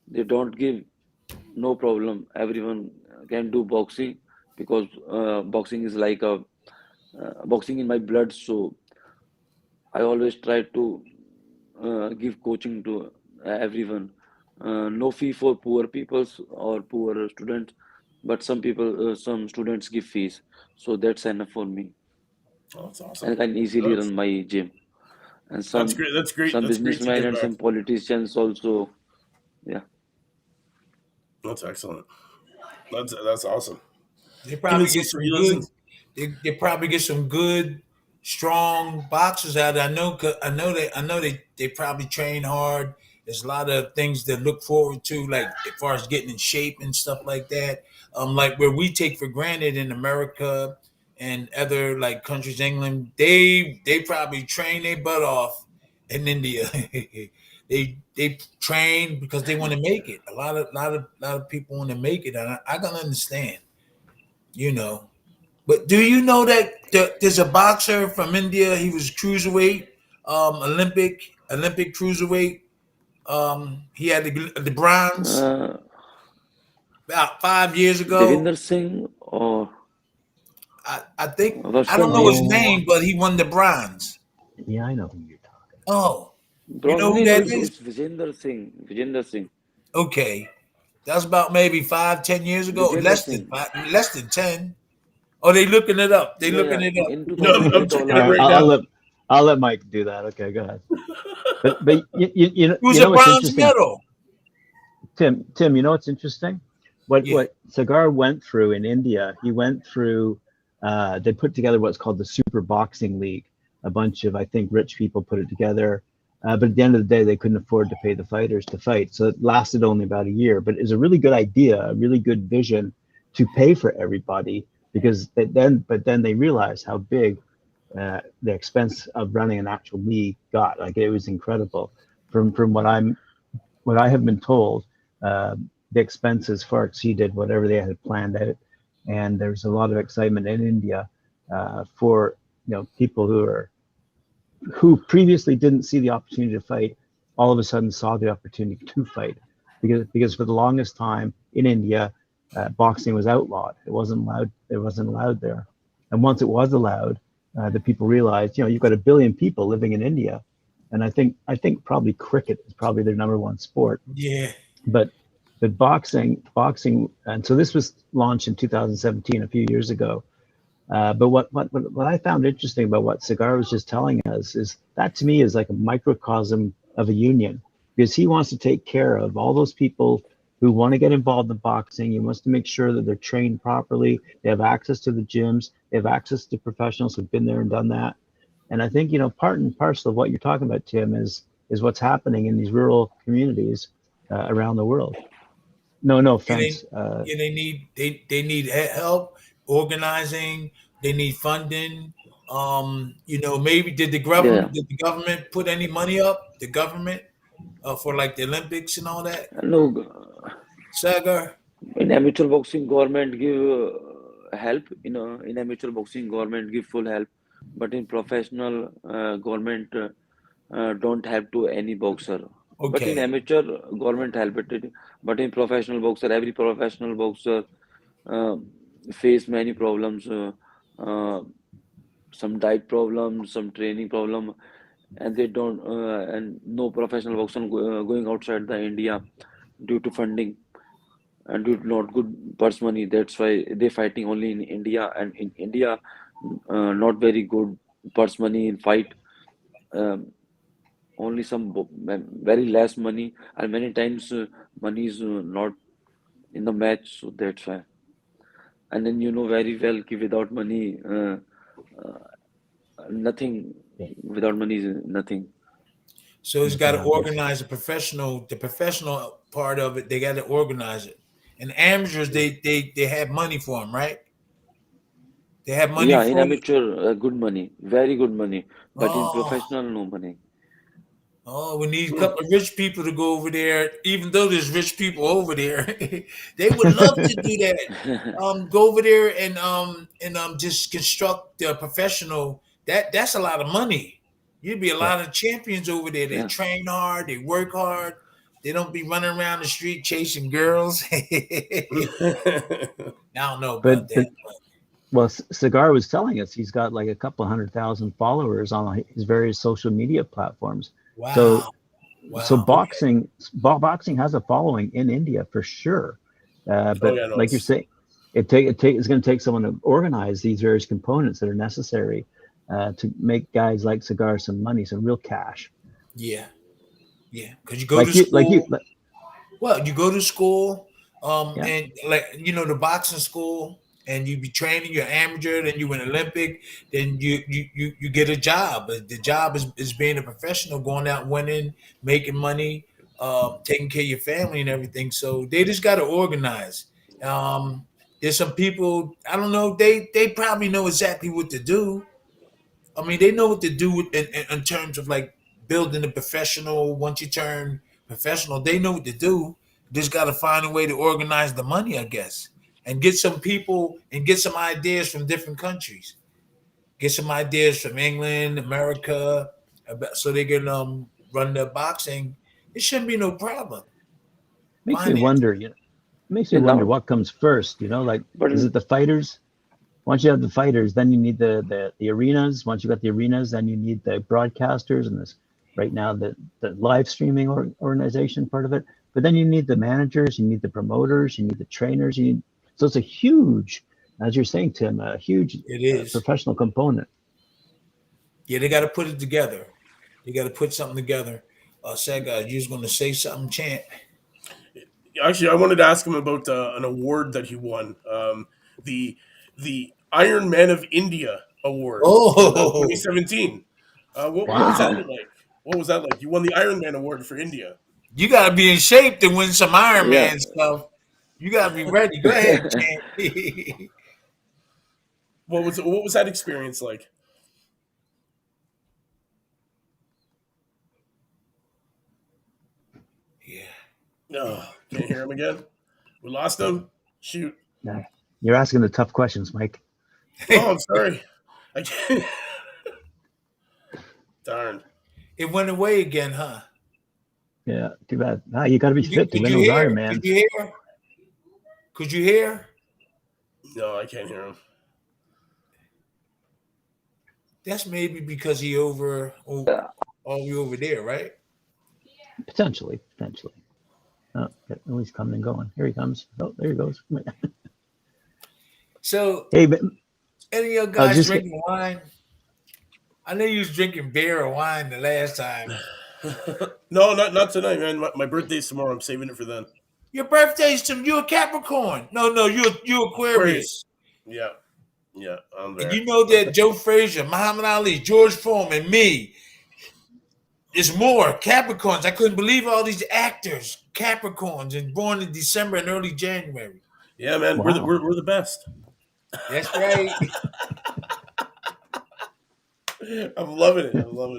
Speaker 3: they don't give, no problem. Everyone can do boxing because boxing is like a boxing in my blood. So I always try to give coaching to everyone. No fee for poor peoples or poor students, but some people, some students give fees, so that's enough for me,
Speaker 2: Oh, that's awesome.
Speaker 3: and I can easily run my gym. And
Speaker 2: That's great. That's great.
Speaker 3: some
Speaker 2: That's great to
Speaker 3: businessmen
Speaker 2: give
Speaker 3: and
Speaker 2: back.
Speaker 3: some politicians also. Yeah,
Speaker 2: That's excellent. That's awesome.
Speaker 4: They
Speaker 2: Even
Speaker 4: probably
Speaker 2: some
Speaker 4: get some good.
Speaker 2: freelancing.
Speaker 4: They probably get some good, strong boxers out. I know. I know they probably train hard. There's a lot of things to look forward to, like as far as getting in shape and stuff like that. Like where we take for granted in America and other like countries, England, they probably train their butt off. In India, they train because they want to make it. A lot of people want to make it, and I can understand. You know. But do you know that there's a boxer from India? He was cruiserweight, Olympic cruiserweight. He had the bronze
Speaker 3: uh,
Speaker 4: about 5 years ago.
Speaker 3: Devinder Singh or
Speaker 4: I think
Speaker 3: what's
Speaker 4: I
Speaker 3: the
Speaker 4: don't know his
Speaker 3: name?
Speaker 1: Oh,
Speaker 4: name, but he won the bronze.
Speaker 1: yeah, I know who you're talking.
Speaker 4: Oh, you
Speaker 3: Bronze?
Speaker 4: know who
Speaker 3: No,
Speaker 4: that
Speaker 3: it's
Speaker 4: is?
Speaker 3: Vijender Singh. Vijender Singh.
Speaker 4: Okay, that's about maybe 5, 10 years ago.
Speaker 3: Vijender Singh.
Speaker 4: Less than 10. Oh, they looking it up. They
Speaker 3: Yeah,
Speaker 4: looking
Speaker 3: yeah.
Speaker 4: it up.
Speaker 3: In
Speaker 2: No, I'm
Speaker 3: 2008
Speaker 2: checking
Speaker 1: All
Speaker 2: it
Speaker 1: right,
Speaker 2: right
Speaker 3: Olympics.
Speaker 2: now.
Speaker 1: I'll let Mike do that. Okay, go ahead. But
Speaker 4: He was
Speaker 1: you
Speaker 4: a
Speaker 1: know what's
Speaker 4: bronze
Speaker 1: interesting,
Speaker 4: medal.
Speaker 1: Tim. You know what's interesting?
Speaker 4: Yeah.
Speaker 1: What Sagar went through in India. He went through. They put together what's called the Super Boxing League. A bunch of, I think, rich people put it together. But at the end of the day, they couldn't afford to pay the fighters to fight, so it lasted only about a year. But it's a really good idea, a really good vision to pay for everybody, because but then they realized how big the expense of running an actual league got. Like, it was incredible. From what I have been told, the expenses far exceeded whatever they had planned out, and there's a lot of excitement in India for people who previously didn't see the opportunity to fight, all of a sudden saw the opportunity to fight, because for the longest time in India, boxing was outlawed. It wasn't allowed. It wasn't allowed there, and once it was allowed, the people realized, you've got a billion people living in India, and I think probably cricket is probably their number one sport,
Speaker 4: Yeah.
Speaker 1: but boxing, and so this was launched in 2017, a few years ago. But what I found interesting about what Sagar was just telling us is that, to me, is like a microcosm of a union, because he wants to take care of all those people who want to get involved in boxing. He wants to make sure that they're trained properly, they have access to the gyms, they have access to professionals who've been there and done that. And I think, part and parcel of what you're talking about, Tim, is what's happening in these rural communities around the world. No
Speaker 4: Yeah,
Speaker 1: offense.
Speaker 4: they need help organizing. They need funding. Maybe
Speaker 3: Yeah.
Speaker 4: did the government put any money up? The government for like the Olympics and all that.
Speaker 3: No,
Speaker 4: Sagar.
Speaker 3: in amateur boxing, government give help. In amateur boxing, government give full help. But in professional, government don't have to any boxer. But in
Speaker 4: Okay.
Speaker 3: amateur, government help it. But in professional boxer, every professional boxer uh, face many problems. Uh, some diet problems, some training problem, and they don't. And no professional boxer going outside the India due to funding and due to not good purse money. That's why they fighting only in India, and in India, not very good purse money in fight. Um, Only some very less money, and many times money is not in the match. So that's why. And then you know very well कि without money, nothing. Without money is nothing.
Speaker 4: So it's got to
Speaker 1: Yeah, that's
Speaker 4: organize the professional part of it. They got to organize it. And amateurs, they have money for them, right? They have money
Speaker 3: Yeah, in
Speaker 4: for it.
Speaker 3: amateur, good money, very good money, but in
Speaker 4: Oh,
Speaker 3: professional, no money.
Speaker 4: Oh, we need a couple of rich people to go over there. Even though there's rich people over there, they would love to do that. Go over there and just construct the professional. That's a lot of money. You'd be a lot of champions over there. They train hard, they work hard. They don't be running around the street chasing girls. I don't know about that.
Speaker 1: Well, Sagar was telling us he's got like a couple 100,000 followers on his various social media platforms.
Speaker 4: Wow.
Speaker 1: So boxing has a following in India for sure. But like you're saying, it's going to take someone to organize these various components that are necessary to make guys like Sagar some money, some real cash.
Speaker 4: Yeah. Because you go to school. You go to school, and the boxing school. And you be training, you're amateur, then you win Olympic, then you get a job. The job is being a professional, going out winning, making money, taking care of your family and everything. So they just got to organize. There's some people, I don't know, they probably know exactly what to do. I mean, they know what to do in terms of like building a professional. Once you turn professional, they know what to do. Just got to find a way to organize the money, I guess. And get some people and get some ideas from different countries. Get some ideas from England, America, so they can run their boxing. It shouldn't be no problem.
Speaker 1: Makes me wonder what comes first. Like, is it the fighters? Once you have the fighters, then you need the arenas. Once you got the arenas, then you need the broadcasters and this. Right now, the live streaming organization part of it. But then you need the managers, you need the promoters, you need the trainers, so it's a huge, as you're saying, Tim, a huge professional component.
Speaker 4: Yeah, they got to put it together. They got to put something together. Sagar, you was going to say something, champ?
Speaker 2: Actually, I wanted to ask him about an award that he won, the Iron Man of India Award, 2017. What was that like? What was that like? You won the Iron Man Award for India.
Speaker 4: You got to be in shape to win some Iron Man stuff. You gotta be ready. Go ahead, champ.
Speaker 2: What was that experience like?
Speaker 4: Yeah.
Speaker 2: No, can't hear him again. We lost him. Shoot.
Speaker 1: Nah, you're asking the tough questions, Mike.
Speaker 2: Oh, I'm sorry. I can't. Darn.
Speaker 4: It went away again, huh?
Speaker 1: Yeah, too bad. You got to be fit to win those Iron Man.
Speaker 4: Could you hear? Could you hear?
Speaker 2: No, I can't hear him.
Speaker 4: That's maybe because he all the way over there, right?
Speaker 1: Potentially. Oh, he's coming and going. Here he comes. Oh, there he goes.
Speaker 4: So,
Speaker 1: hey, but
Speaker 4: any of you guys drinking wine? I know you was drinking beer or wine the last time.
Speaker 2: No, not tonight, man. My birthday's tomorrow. I'm saving it for then.
Speaker 4: Your birthday's tomorrow. You're a Capricorn. No, you're Aquarius.
Speaker 2: Yeah, I'm there.
Speaker 4: And you know that Joe Frazier, Muhammad Ali, George Foreman, me. There's more Capricorns. I couldn't believe all these actors, Capricorns, and born in December and early January.
Speaker 2: Yeah, man, wow. we're the best.
Speaker 4: That's right.
Speaker 2: I'm loving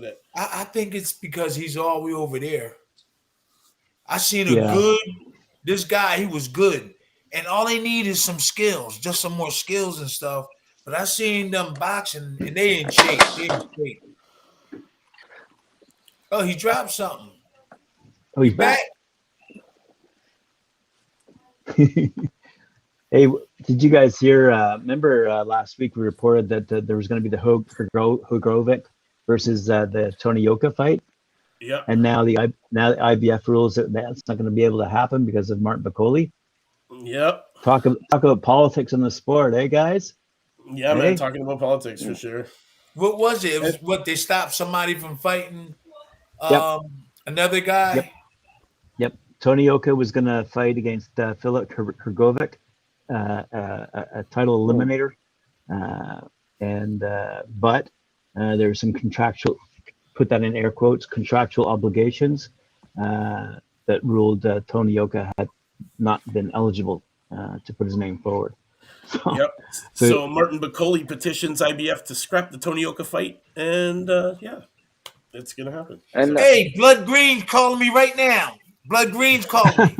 Speaker 2: it.
Speaker 4: I think it's because he's all the way over there. I seen good. This guy, he was good, and all they need is some skills, just some more skills and stuff. But I seen them boxing, and they in shape. Oh, he dropped something.
Speaker 1: Oh, he's back. Hey, did you guys hear? Remember last week we reported that there was going to be the Hrgovic versus the Tony Yoka fight.
Speaker 2: Yeah.
Speaker 1: And now the IBF rules that that's not going to be able to happen because of Martin Bacoli.
Speaker 2: Yep.
Speaker 1: Talk about politics in the sport, eh, guys?
Speaker 2: Yeah, man. Talking about politics for sure.
Speaker 4: What was it? It was what they stopped somebody from fighting another guy.
Speaker 1: Yep. Tony Yoka was going to fight against Filip Hrgovic, a title eliminator, but there was some contractual. Put that in air quotes, contractual obligations that ruled Tony Yoka had not been eligible to put his name forward.
Speaker 2: So Martin Bacoli petitions IBF to scrap the Tony Yoka fight, and It's gonna happen.
Speaker 3: And
Speaker 4: Hey, Blood Green's calling me right now. Blood Green's calling me.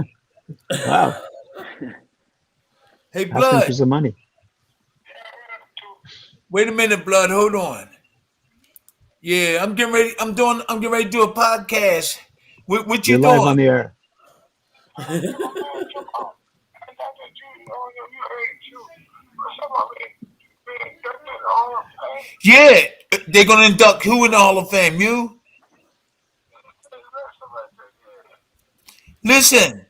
Speaker 1: Wow.
Speaker 4: Hey,
Speaker 1: Asking
Speaker 4: Blood.
Speaker 1: for some money.
Speaker 4: Wait a minute, Blood. Hold on. Yeah, I'm getting ready. I'm getting ready to do a podcast. What you
Speaker 1: You're live on
Speaker 4: doing?
Speaker 1: the air.
Speaker 4: Yeah, they're gonna induct who in the Hall of Fame? You? Listen,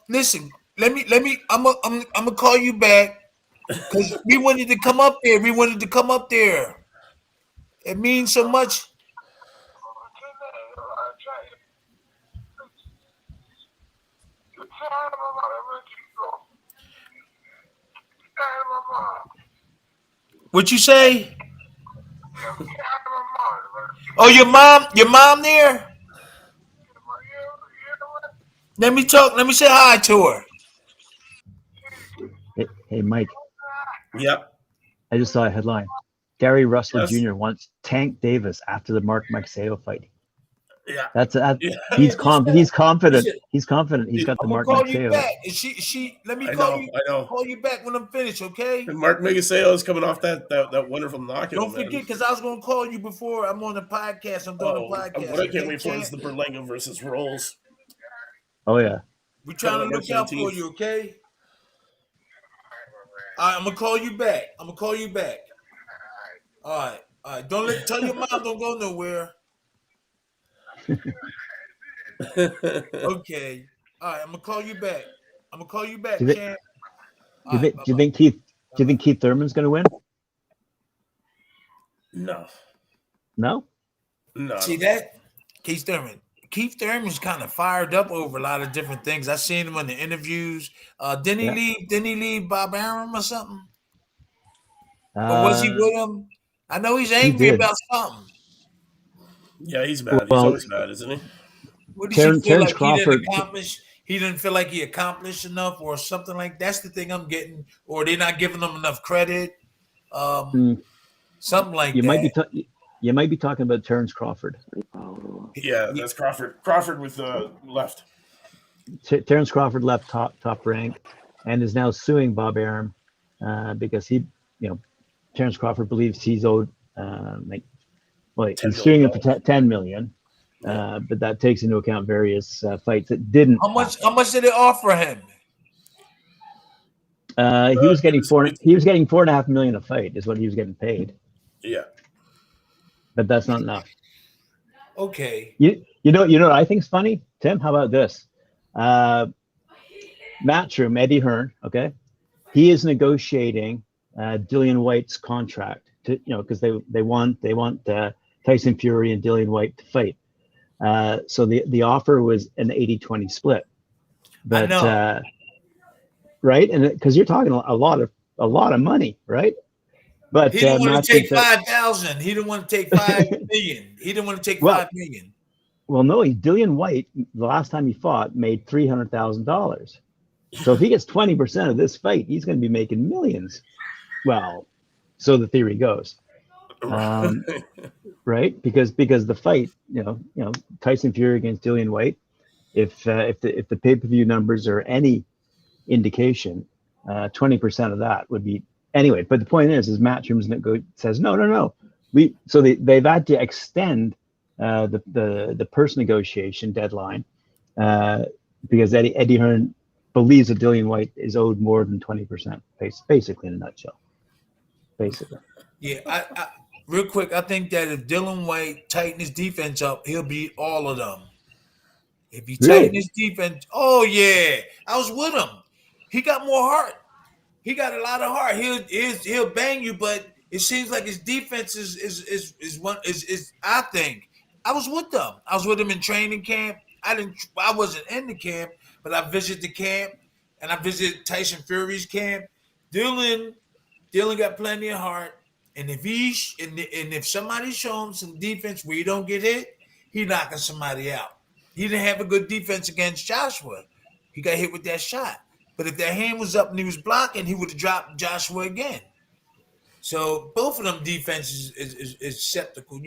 Speaker 4: listen. Let me. I'm gonna call you back because we wanted to come up there. We wanted to come up there. It means so much. What you say? Oh, your mom there? Let me talk. Let me say hi to her.
Speaker 1: Hey, Mike.
Speaker 2: Yep.
Speaker 1: I just saw a headline. Gary Russell
Speaker 2: Yes.
Speaker 1: Jr. wants Tank Davis after the Mark Magsayo fight.
Speaker 2: Yeah.
Speaker 1: He's confident.
Speaker 4: Listen,
Speaker 1: He's confident. He's got the
Speaker 4: I'm gonna
Speaker 1: Mark
Speaker 4: call you
Speaker 1: Magsayo.
Speaker 4: back. And she let me
Speaker 2: I
Speaker 4: call
Speaker 2: know.
Speaker 4: you.
Speaker 2: I know.
Speaker 4: Call you back when I'm finished, okay?
Speaker 2: And Mark Megaseo is coming off that wonderful knockout.
Speaker 4: Don't forget, because I was gonna call you before I'm on the podcast. I'm doing a podcast.
Speaker 2: What I can't wait for is the Berlanga versus Rolls.
Speaker 1: Oh yeah.
Speaker 4: We're trying to look out for you, okay? All right, I'm gonna call you back. All right. Tell your mom don't go nowhere. Okay. All right, I'm gonna call you back. Champ.
Speaker 1: Do you think Keith Thurman's going to win?
Speaker 2: No.
Speaker 1: No.
Speaker 4: See that? Keith Thurman's kind of fired up over a lot of different things. I seen him in the interviews. Didn't he leave Bob Arum or something? Or was he with him? I know he's angry about something.
Speaker 2: Yeah, he's mad. He's always mad, isn't he?
Speaker 4: What did you feel
Speaker 1: Terence
Speaker 4: like
Speaker 1: Crawford,
Speaker 4: he didn't accomplish? He didn't feel like he accomplished enough, or something like that's the thing I'm getting, or they're not giving him enough credit. Something like that.
Speaker 1: You might be talking about Terence Crawford.
Speaker 2: Yeah, that's Crawford. Crawford with left.
Speaker 1: Terence Crawford left top rank, and is now suing Bob Arum because Terence Crawford believes he's owed he's suing him for 10 million. But that takes into account various fights that didn't.
Speaker 4: How much did they offer him?
Speaker 1: He was getting 4.5 million a fight is what he was getting paid.
Speaker 2: Yeah,
Speaker 1: but that's not enough.
Speaker 4: Okay.
Speaker 1: You know what I think is funny, Tim? How about this? Matchroom, Eddie Hearn. Okay, he is negotiating Dillian White's contract because they want Tyson Fury and Dillian White to fight. So the offer was an 80-20 split, but
Speaker 4: I know.
Speaker 1: Right, and because you're talking a lot of money, right? But
Speaker 4: he didn't want to take 5,000. He didn't want to take 5 million. He didn't want to take 5 million.
Speaker 1: Well, no, Dillian White, the last time he fought, made $300,000. So if he gets 20% of this fight, he's going to be making millions. Well, so the theory goes. Right? Because the fight, Tyson Fury against Dillian White, if the pay-per-view numbers are any indication, 20% of that would be anyway. But the point is Matchroom says no. They've had to extend the purse negotiation deadline because Eddie Hearn believes that Dillian White is owed more than 20%, basically in a nutshell. Basically.
Speaker 4: Yeah, I real quick, I think that if Dillian White tighten his defense up, he'll beat all of them. If he tighten his defense, oh yeah, I was with him. He got more heart. He got a lot of heart. He'll bang you, but it seems like his defense is I think I was with them. I was with him in training camp. I wasn't in the camp, but I visited the camp and I visited Tyson Fury's camp. Dylan got plenty of heart, and if somebody show him some defense where you don't get hit, he knocking somebody out. He didn't have a good defense against Joshua. He got hit with that shot. But if that hand was up and he was blocking, he would have dropped Joshua again. So both of them defenses is skeptical,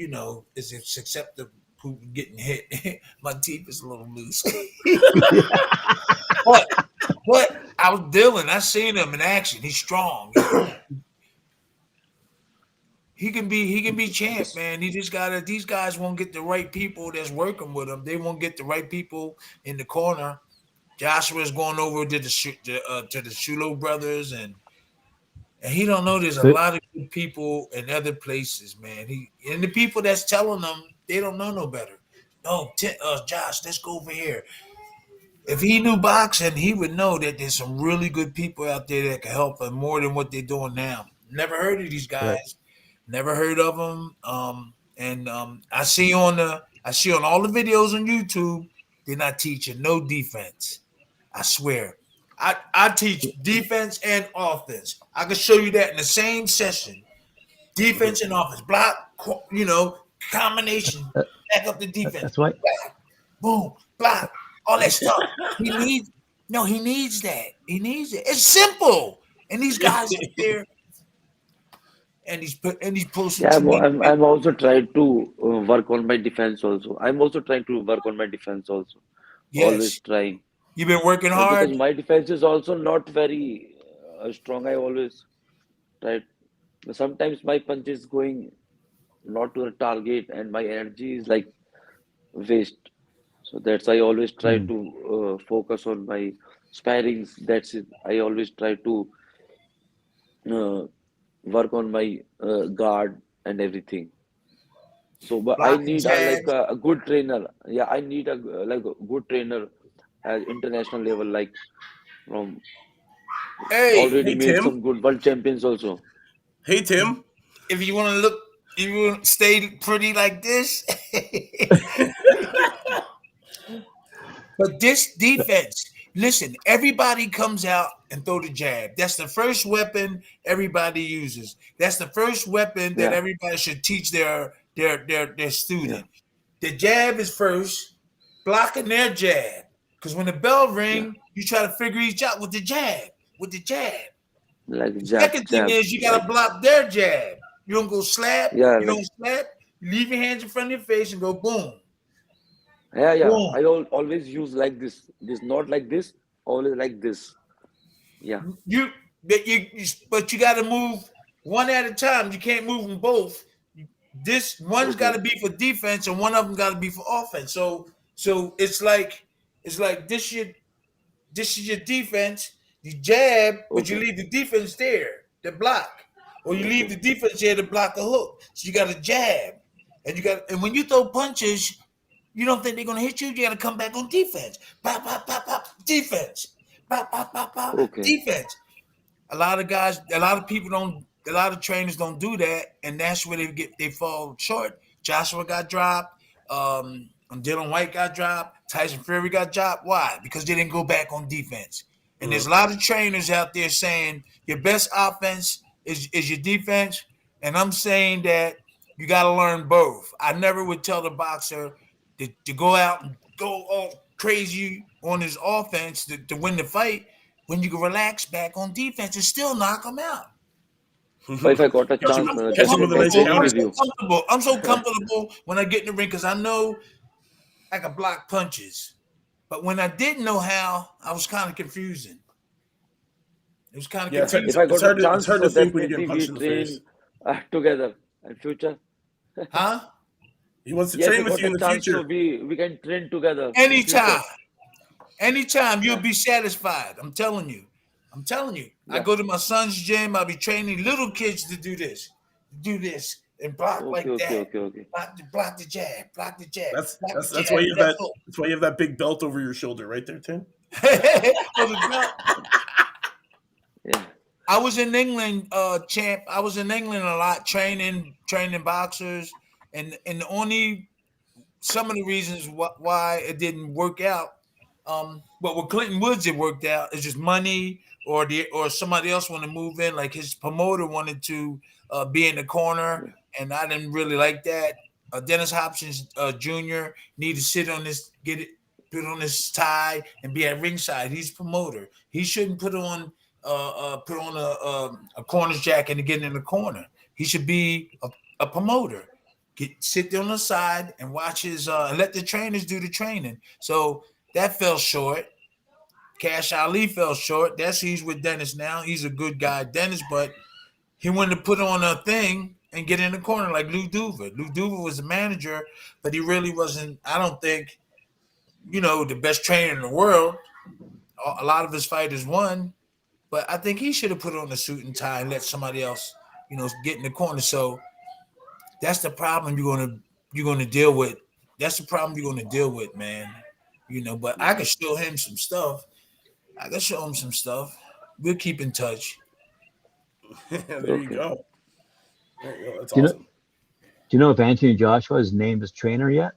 Speaker 4: is susceptible to getting hit. My teeth is a little loose. but I was Dylan. I seen him in action. He's strong. He can be champ, man. He just gotta. These guys won't get the right people that's working with him. They won't get the right people in the corner. Joshua's going over to the Shulo brothers, and he don't know there's a lot of good people in other places, man. And the people that's telling them, they don't know no better. No, Josh, let's go over here. If he knew boxing, he would know that there's some really good people out there that can help him more than what they're doing now. Never heard of these guys. Right. Never heard of them. I see on all the videos on YouTube, they're not teaching no defense. I swear. I teach defense and offense. I can show you that in the same session. Defense and offense. Block, combination. Back up the defense.
Speaker 1: That's right.
Speaker 4: Back, boom, block, all that stuff. He needs that. He needs it. It's simple. And these guys up there, and he's posting.
Speaker 3: Yeah, I'm also trying to work on my defense also.
Speaker 4: Yes.
Speaker 3: Always trying.
Speaker 4: You've been working hard?
Speaker 3: Because my defense is also not very strong. I always try. Sometimes my punch is going not to the target and my energy is like waste. So that's I always try to focus on my sparrings. That's it. I always try to work on my guard and everything. So, but I need a good trainer. Yeah, I need a good trainer at international level, like from already made
Speaker 2: Tim.
Speaker 3: some good world champions also.
Speaker 2: Hey Tim,
Speaker 4: if you want to look, you want to stay pretty like this. But this defense, listen, everybody comes out and throw the jab. That's the first weapon everybody uses. That's the first weapon that everybody should teach their student. The jab is first, blocking their jab. Because when the bell ring, you try to figure each out with the jab.
Speaker 3: Like
Speaker 4: the second thing is you got to block their jab. You don't go slap.
Speaker 3: Yeah,
Speaker 4: you don't slap. You leave your hands in front of your face and go boom.
Speaker 3: Yeah. Boom. I always use like this. This not like this. Always like this. Yeah.
Speaker 4: But you got to move one at a time. You can't move them both. This one's got to be for defense, and one of them got to be for offense. So it's like this is your defense. You jab, but you leave the defense there to block, or you leave the defense there to block a hook. So you got to jab, and when you throw punches, you don't think they're gonna hit you. You got to come back on defense. Pop, pop, pop, pop. Defense. Pop, pop, pop, pop. Defense. A lot of trainers don't do that, and that's where they fall short. Joshua got dropped. Dylan White got dropped. Tyson Fury got dropped. Why? Because they didn't go back on defense. And there's a lot of trainers out there saying your best offense is your defense. And I'm saying that you got to learn both. I never would tell the boxer to go out and go all crazy on his offense to win the fight when you can relax back on defense and still knock him out.
Speaker 3: But if I got a chance,
Speaker 4: I'm so comfortable when I get in the ring because I know I can block punches. But when I didn't know how, I was kind of confusing. It was kind of confusing.
Speaker 3: If I got a chance, so definitely we train together in future.
Speaker 4: Huh?
Speaker 2: He wants to train with you in the future.
Speaker 3: So we can train together.
Speaker 4: Anytime you'll be satisfied. I'm telling you. Yeah. I go to my son's gym. I'll be training little kids to do this, and block like that.
Speaker 3: Okay.
Speaker 4: Block the jab.
Speaker 2: That's why you have that's why you have that big belt over your shoulder, right there, Tim.
Speaker 4: I was in England, champ. I was in England a lot, training boxers, and only some of the reasons why it didn't work out. But with Clinton Woods, it worked out. It's just money, or somebody else wanted to move in. Like his promoter wanted to be in the corner, and I didn't really like that. Dennis Hopkins Jr. needed to sit on this, put on this tie, and be at ringside. He's promoter. He shouldn't put on put on a corner's jacket and get in the corner. He should be a promoter. Sit there on the side and watch his let the trainers do the training. So that fell short. Cash Ali fell short. He's with Dennis now. He's a good guy, Dennis, but he wanted to put on a thing and get in the corner like Lou Duva. Lou Duva was the manager, but he really wasn't, I don't think, the best trainer in the world. A lot of his fighters won, but I think he should have put on a suit and tie and let somebody else, get in the corner. So that's the problem you're gonna deal with. That's the problem you're gonna deal with, man. But I can show him some stuff. We'll keep in touch.
Speaker 2: There you go. That's
Speaker 1: Do
Speaker 2: awesome.
Speaker 1: you know if Anthony Joshua is named as trainer yet?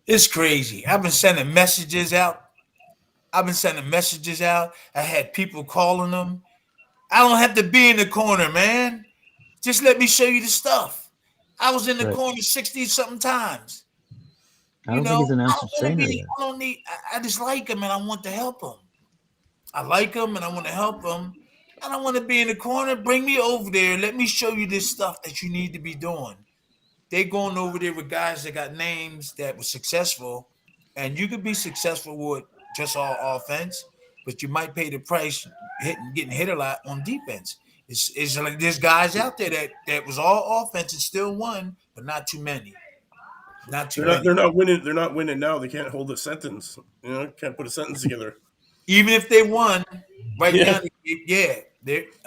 Speaker 4: It's crazy. I've been sending messages out. I had people calling them. I don't have to be in the corner, man. Just let me show you the stuff. I was in the corner 60-something times.
Speaker 1: I don't think he's announced as trainer yet.
Speaker 4: I just like him and I want to help him. I like him and I want to help him. I don't want to be in the corner. Bring me over there. Let me show you this stuff that you need to be doing. They going over there with guys that got names that were successful, and you could be successful with just all offense, but you might pay the price getting hit a lot on defense. It's like there's guys out there that was all offense and still won, but not too many.
Speaker 2: They're not winning. They're not winning now. They can't hold a sentence. Can't put a sentence together.
Speaker 4: Even if they won, now, I'm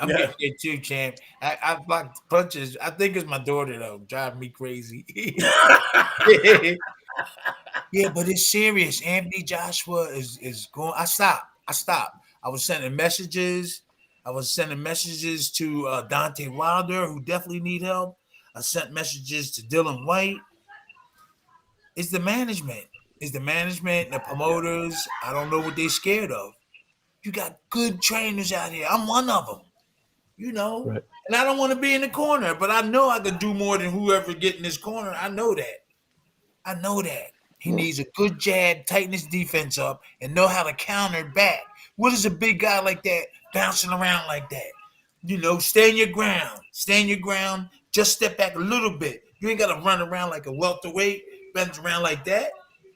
Speaker 4: getting it too, champ. I blocked punches. I think it's my daughter though, driving me crazy. Yeah, but it's serious. Anthony Joshua is going. I stopped. I was sending messages. To Dante Wilder, who definitely need help. I sent messages to Dylan White. It's the management. The promoters. I don't know what they're scared of. You got good trainers out here. I'm one of them.
Speaker 1: Right.
Speaker 4: And I don't want to be in the corner, but I know I could do more than whoever get in this corner. I know that. He needs a good jab, tighten his defense up, and know how to counter back. What is a big guy like that bouncing around like that? Stay in your ground. Just step back a little bit. You ain't got to run around like a welterweight, bend around like that.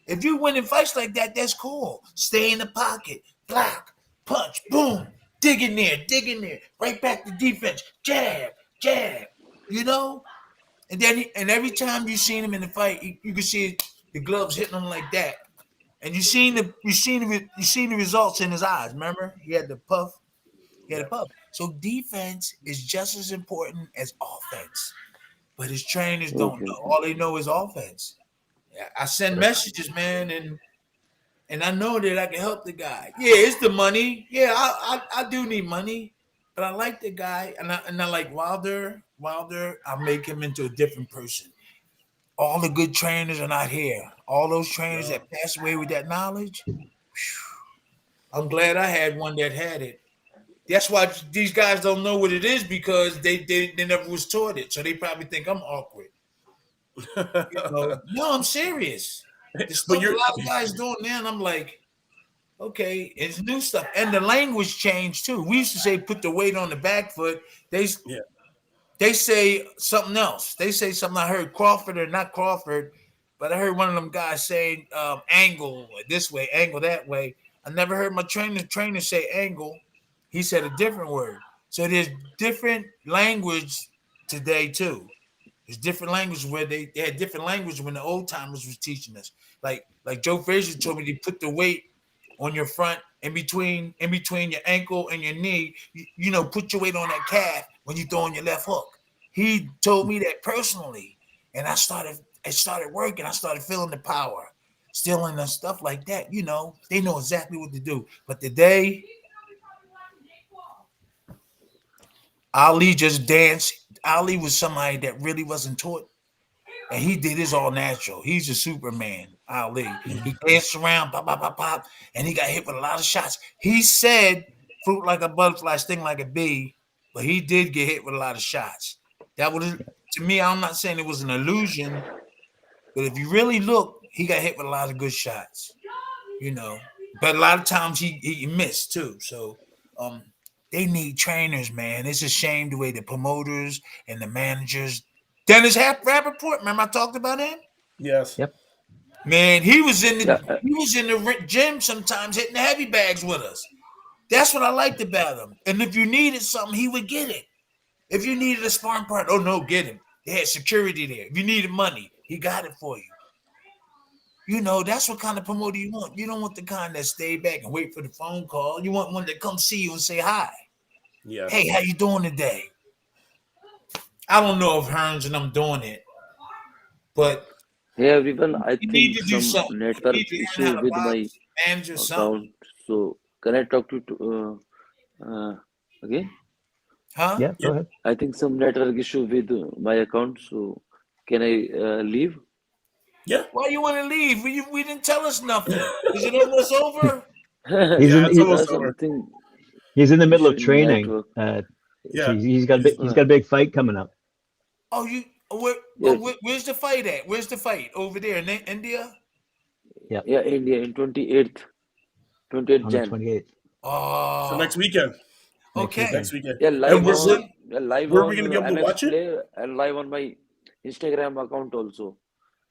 Speaker 4: If you win in fights like that, that's cool. Stay in the pocket, block, punch, boom, dig in there, right back to defense, jab, And then every time you seen him in the fight, you can see the gloves hitting him like that, and you seen the results in his eyes. Remember, he had the puff. So defense is just as important as offense, but his trainers don't know. All they know is offense. I send messages, man, and I know that I can help the guy. Yeah, it's the money. Yeah, I do need money, but I like the guy, and I like Wilder. I'll make him into a different person. All the good trainers are not here. All those trainers that passed away with that knowledge, I'm glad I had one that had it. That's why these guys don't know what it is, because they never was taught it. So they probably think I'm awkward. No, I'm serious. The stuff a lot of guys doing now, and I'm like, okay, it's new stuff. And the language changed too. We used to say put the weight on the back foot. They say something else. They say something. I heard Crawford or not Crawford, but I heard one of them guys saying angle this way, angle that way. I never heard my trainer say angle. He said a different word. So there's different language today too. There's different language where they had different language when the old timers was teaching us. Like Joe Frazier told me to put the weight on your front in between your ankle and your knee. Put your weight on that calf when you throw on your left hook. He told me that personally, and it started working. I started feeling the power, stealing and stuff like that. They know exactly what to do. But today, Ali just danced. Ali was somebody that really wasn't taught, and he did his all natural. He's a Superman, Ali. He danced around, pop, pop, pop, pop, and he got hit with a lot of shots. He said, fruit like a butterfly, sting like a bee, but he did get hit with a lot of shots. That was, to me, I'm not saying it was an illusion, but if you really look, he got hit with a lot of good shots, But a lot of times he missed too. So They need trainers, man. It's a shame the way the promoters and the managers. Dennis Rappaport, remember I talked about him?
Speaker 2: Yes.
Speaker 1: Yep.
Speaker 4: Man, he was in
Speaker 3: Yeah,
Speaker 4: the gym sometimes hitting the heavy bags with us. That's what I liked about him. And if you needed something, he would get it. If you needed a sparring partner, oh no, get him. They had security there. If you needed money, he got it for you. You know, that's what kind of promoter you want. You don't want the kind that stay back and wait for the phone call. You want one that come see you and say hi.
Speaker 2: Yeah.
Speaker 4: Hey, how you doing today? I don't know if Hearns and I'm doing it, but
Speaker 3: hey everyone, I
Speaker 4: you need
Speaker 3: think
Speaker 4: to do
Speaker 3: some
Speaker 4: something. You
Speaker 3: network
Speaker 4: need to learn
Speaker 3: issue
Speaker 4: how to
Speaker 3: with my
Speaker 4: box, manage or something.
Speaker 3: account. So can I talk to again?
Speaker 4: Huh?
Speaker 1: Yeah, go ahead.
Speaker 3: I think some network issue with my account. So can I leave?
Speaker 2: Yeah.
Speaker 4: Why you want to leave? We didn't tell us nothing. Is it almost over?
Speaker 1: He's
Speaker 2: Yeah,
Speaker 1: in
Speaker 2: it's almost over.
Speaker 3: Something
Speaker 1: he's in the middle
Speaker 3: issue
Speaker 1: of
Speaker 3: in
Speaker 1: training.
Speaker 3: network.
Speaker 1: So
Speaker 2: Yeah.
Speaker 1: he's got
Speaker 3: Uh,
Speaker 1: a big fight coming up.
Speaker 4: Oh,
Speaker 3: yeah,
Speaker 4: where's the fight at? Where's the fight? Over there in India?
Speaker 1: Yep,
Speaker 3: yeah, India in 28th
Speaker 1: on the
Speaker 3: Jan.
Speaker 1: 28th
Speaker 2: So
Speaker 4: Oh,
Speaker 2: next weekend.
Speaker 1: next
Speaker 4: okay.
Speaker 1: weekend.
Speaker 2: Next weekend.
Speaker 3: Yeah,
Speaker 2: And
Speaker 3: live
Speaker 2: we're,
Speaker 3: on
Speaker 2: we're
Speaker 4: Listen,
Speaker 3: live
Speaker 2: where are we
Speaker 3: on
Speaker 2: gonna be able to
Speaker 3: MX
Speaker 2: watch it?
Speaker 3: Play and live on my Instagram account also.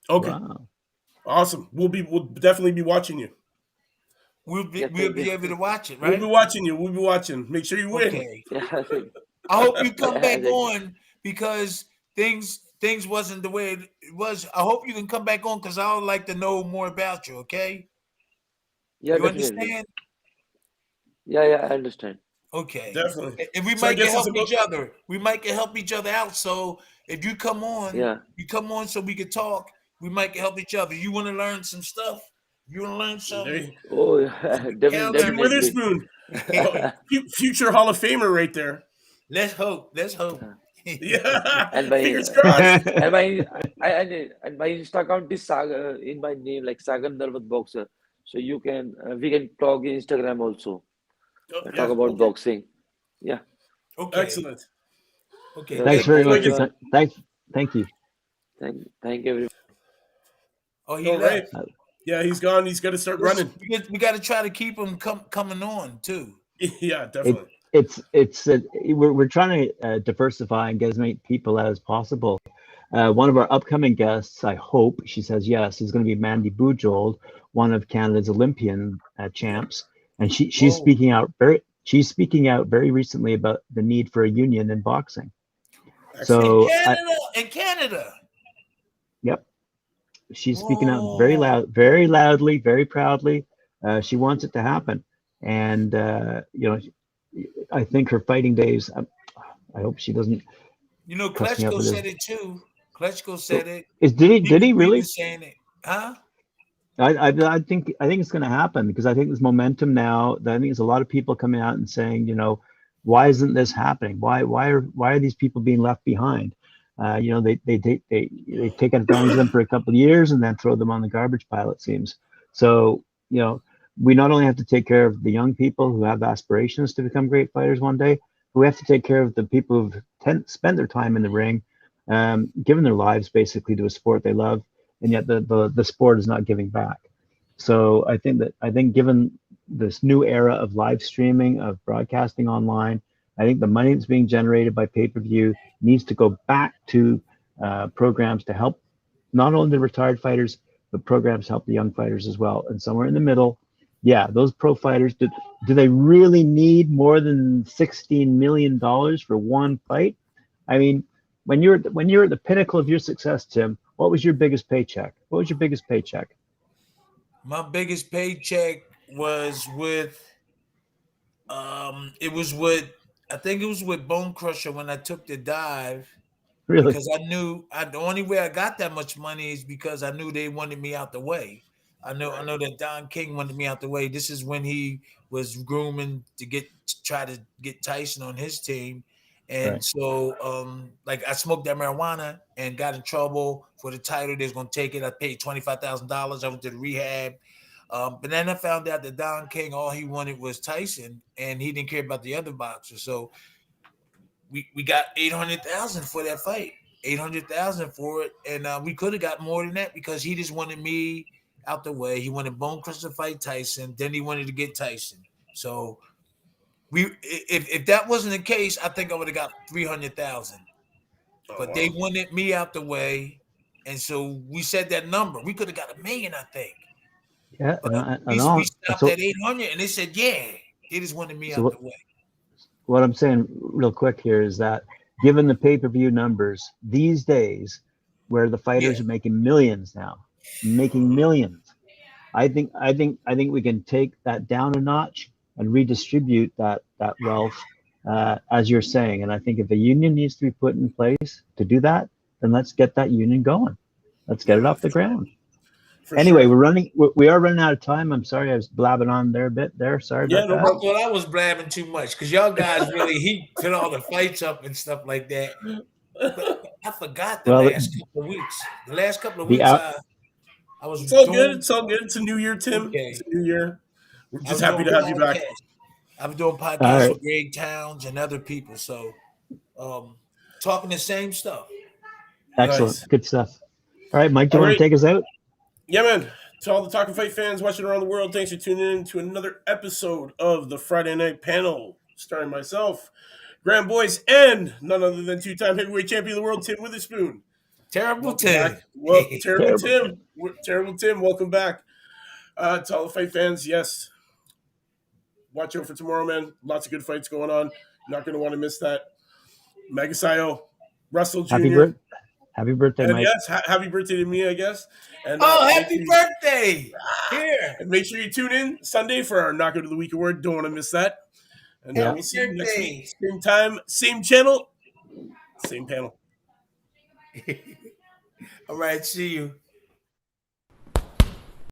Speaker 2: Okay.
Speaker 1: Wow.
Speaker 2: Awesome. We'll definitely be watching you.
Speaker 3: Yeah,
Speaker 4: we'll
Speaker 3: thank
Speaker 4: be
Speaker 3: you.
Speaker 4: able to watch it,
Speaker 2: We'll be
Speaker 4: right?
Speaker 2: watching you. We'll be watching. Make sure you win.
Speaker 4: Okay.
Speaker 3: Yeah,
Speaker 4: I hope you come
Speaker 3: yeah,
Speaker 4: back on because things wasn't the way it was. I hope you can come back on because I would like to know more about you. Okay,
Speaker 3: yeah,
Speaker 4: you
Speaker 3: definitely.
Speaker 4: understand?
Speaker 3: Yeah, I understand.
Speaker 4: Okay,
Speaker 2: Definitely.
Speaker 4: and we
Speaker 2: So I
Speaker 4: might can
Speaker 2: guess it's
Speaker 4: help
Speaker 2: about
Speaker 4: each other. We might can help each other out. So if you come on,
Speaker 3: Yeah,
Speaker 4: so we can talk. We might can help each other. You want to learn some stuff? You want to learn some
Speaker 2: there,
Speaker 3: oh, yeah,
Speaker 2: Tim
Speaker 4: calendar?
Speaker 3: definitely.
Speaker 2: Witherspoon, future Hall of Famer right there.
Speaker 4: Let's hope. Let's hope.
Speaker 2: Yeah.
Speaker 3: And my
Speaker 2: Fingers crossed.
Speaker 3: and my and my Insta account is Sagar in my name, like Sagar Narwat Boxer. So you can we can talk in Instagram also.
Speaker 2: Oh,
Speaker 3: Talk
Speaker 2: yeah.
Speaker 3: about
Speaker 2: Okay.
Speaker 3: boxing. Yeah.
Speaker 4: Okay.
Speaker 2: Excellent.
Speaker 4: Okay.
Speaker 3: Yeah.
Speaker 1: Thanks
Speaker 4: Thank
Speaker 1: very
Speaker 3: Thank
Speaker 4: you.
Speaker 1: much
Speaker 3: you,
Speaker 1: for
Speaker 3: man.
Speaker 1: thank you.
Speaker 3: Thank you, everyone.
Speaker 4: Oh, he
Speaker 2: All right.
Speaker 4: left.
Speaker 2: Yeah, he's gone. He's got to start running.
Speaker 4: We got to try to keep him coming on too.
Speaker 2: Yeah,
Speaker 1: It
Speaker 2: definitely.
Speaker 1: we're trying to diversify and get as many people out as possible. One of our upcoming guests, I hope she says yes, is going to be Mandy Bujold, one of Canada's Olympian
Speaker 2: Yeah.
Speaker 1: champs, and
Speaker 4: Whoa.
Speaker 1: she's speaking out very recently about the need for a union in boxing.
Speaker 2: Excellent.
Speaker 1: So
Speaker 4: In Canada.
Speaker 1: yep, she's speaking out
Speaker 4: Whoa.
Speaker 1: very loudly, very proudly. She wants it to happen, and I think her fighting days. I hope she doesn't
Speaker 4: You know,
Speaker 1: cuss me out
Speaker 4: Klitschko
Speaker 1: for this.
Speaker 4: said it too. Klitschko said it.
Speaker 1: Did he
Speaker 4: He
Speaker 1: really?
Speaker 4: was saying it. Huh?
Speaker 1: I think it's going to happen because I think there's momentum now. I think there's a lot of people coming out and saying, why isn't this happening? Why are these people being left behind? They take advantage of them for a couple of years and then throw them on the garbage pile. It seems so. We not only have to take care of the young people who have aspirations to become great fighters one day, but we have to take care of the people who've spent their time in the ring, given their lives basically to a sport they love, and yet the sport is not giving back. So I think given this new era of live streaming, of broadcasting online, I think the money that's being generated by pay-per-view needs to go back to programs to help not only the retired fighters, but programs to help the young fighters as well. And somewhere in the middle, yeah, those pro fighters, do they really need more than $16 million for one fight? I mean, when you're at the pinnacle of your success, Tim, what was your biggest paycheck? What was your biggest paycheck?
Speaker 4: My biggest paycheck was with it was with I think it was with Bone Crusher when I took the dive
Speaker 1: Really?
Speaker 4: because I knew the only way I got that much money is because I knew they wanted me out the way. I know that Don King wanted me out the way. This is when he was grooming to try to get Tyson on his team. And
Speaker 1: Right.
Speaker 4: so like I smoked that marijuana and got in trouble for the title. They was gonna take it. I paid $25,000. I went to the rehab. But then I found out that Don King, all he wanted was Tyson, and he didn't care about the other boxers. So we got 800,000 for that fight, 800,000 for it, and we could have got more than that because he just wanted me out the way. He wanted Bone Crusher to fight Tyson, then he wanted to get Tyson. So if that wasn't the case, I think I would have got 300,000. But they wanted me out the way, and so we said that number. We could have got $1 million, I think.
Speaker 1: Yeah,
Speaker 4: but we stopped at 800, and they said, "Yeah." They just wanted me out the way.
Speaker 1: What I'm saying, real quick here, is that given the pay-per-view numbers these days, where the fighters are making millions now, I think we can take that down a notch and redistribute that wealth, as you're saying. And I think if a union needs to be put in place to do that, then let's get that union going. Let's get it off the ground. Anyway, we are running out of time. I'm sorry, I was blabbing on there a bit there. Sorry about that.
Speaker 4: Well, I was blabbing too much because y'all guys really put all the fights up and stuff like that. But I forgot the last couple of weeks. The last couple of weeks, I was.
Speaker 2: It's all good. It's all good. It's a new year, Tim. Okay. It's a new year. We're just happy to have you back.
Speaker 4: I was doing podcasts with Greg Towns and other people, so talking the same stuff.
Speaker 1: Excellent, good stuff. All right, Mike, do you want to take us out?
Speaker 2: Yeah, man. To all the Talkin' Fight fans watching around the world, thanks for tuning in to another episode of the Friday Night Panel, starring myself, Graham Boyce, and none other than two-time heavyweight champion of the world, Tim Witherspoon.
Speaker 4: Terrible Tim.
Speaker 2: Terrible Tim. Welcome back. To all the fight fans, yes. Watch out for tomorrow, man. Lots of good fights going on. You're not going to want to miss that. Magasayo, Russell Jr.
Speaker 1: Happy birthday,
Speaker 2: and
Speaker 1: Mike.
Speaker 2: Yes, happy birthday to me, I guess. And,
Speaker 4: happy birthday! Here.
Speaker 2: And make sure you tune in Sunday for our Knockout of the Week award. Don't want to miss that. And we'll see you next week. Same time, same channel, same panel.
Speaker 4: All right, see you.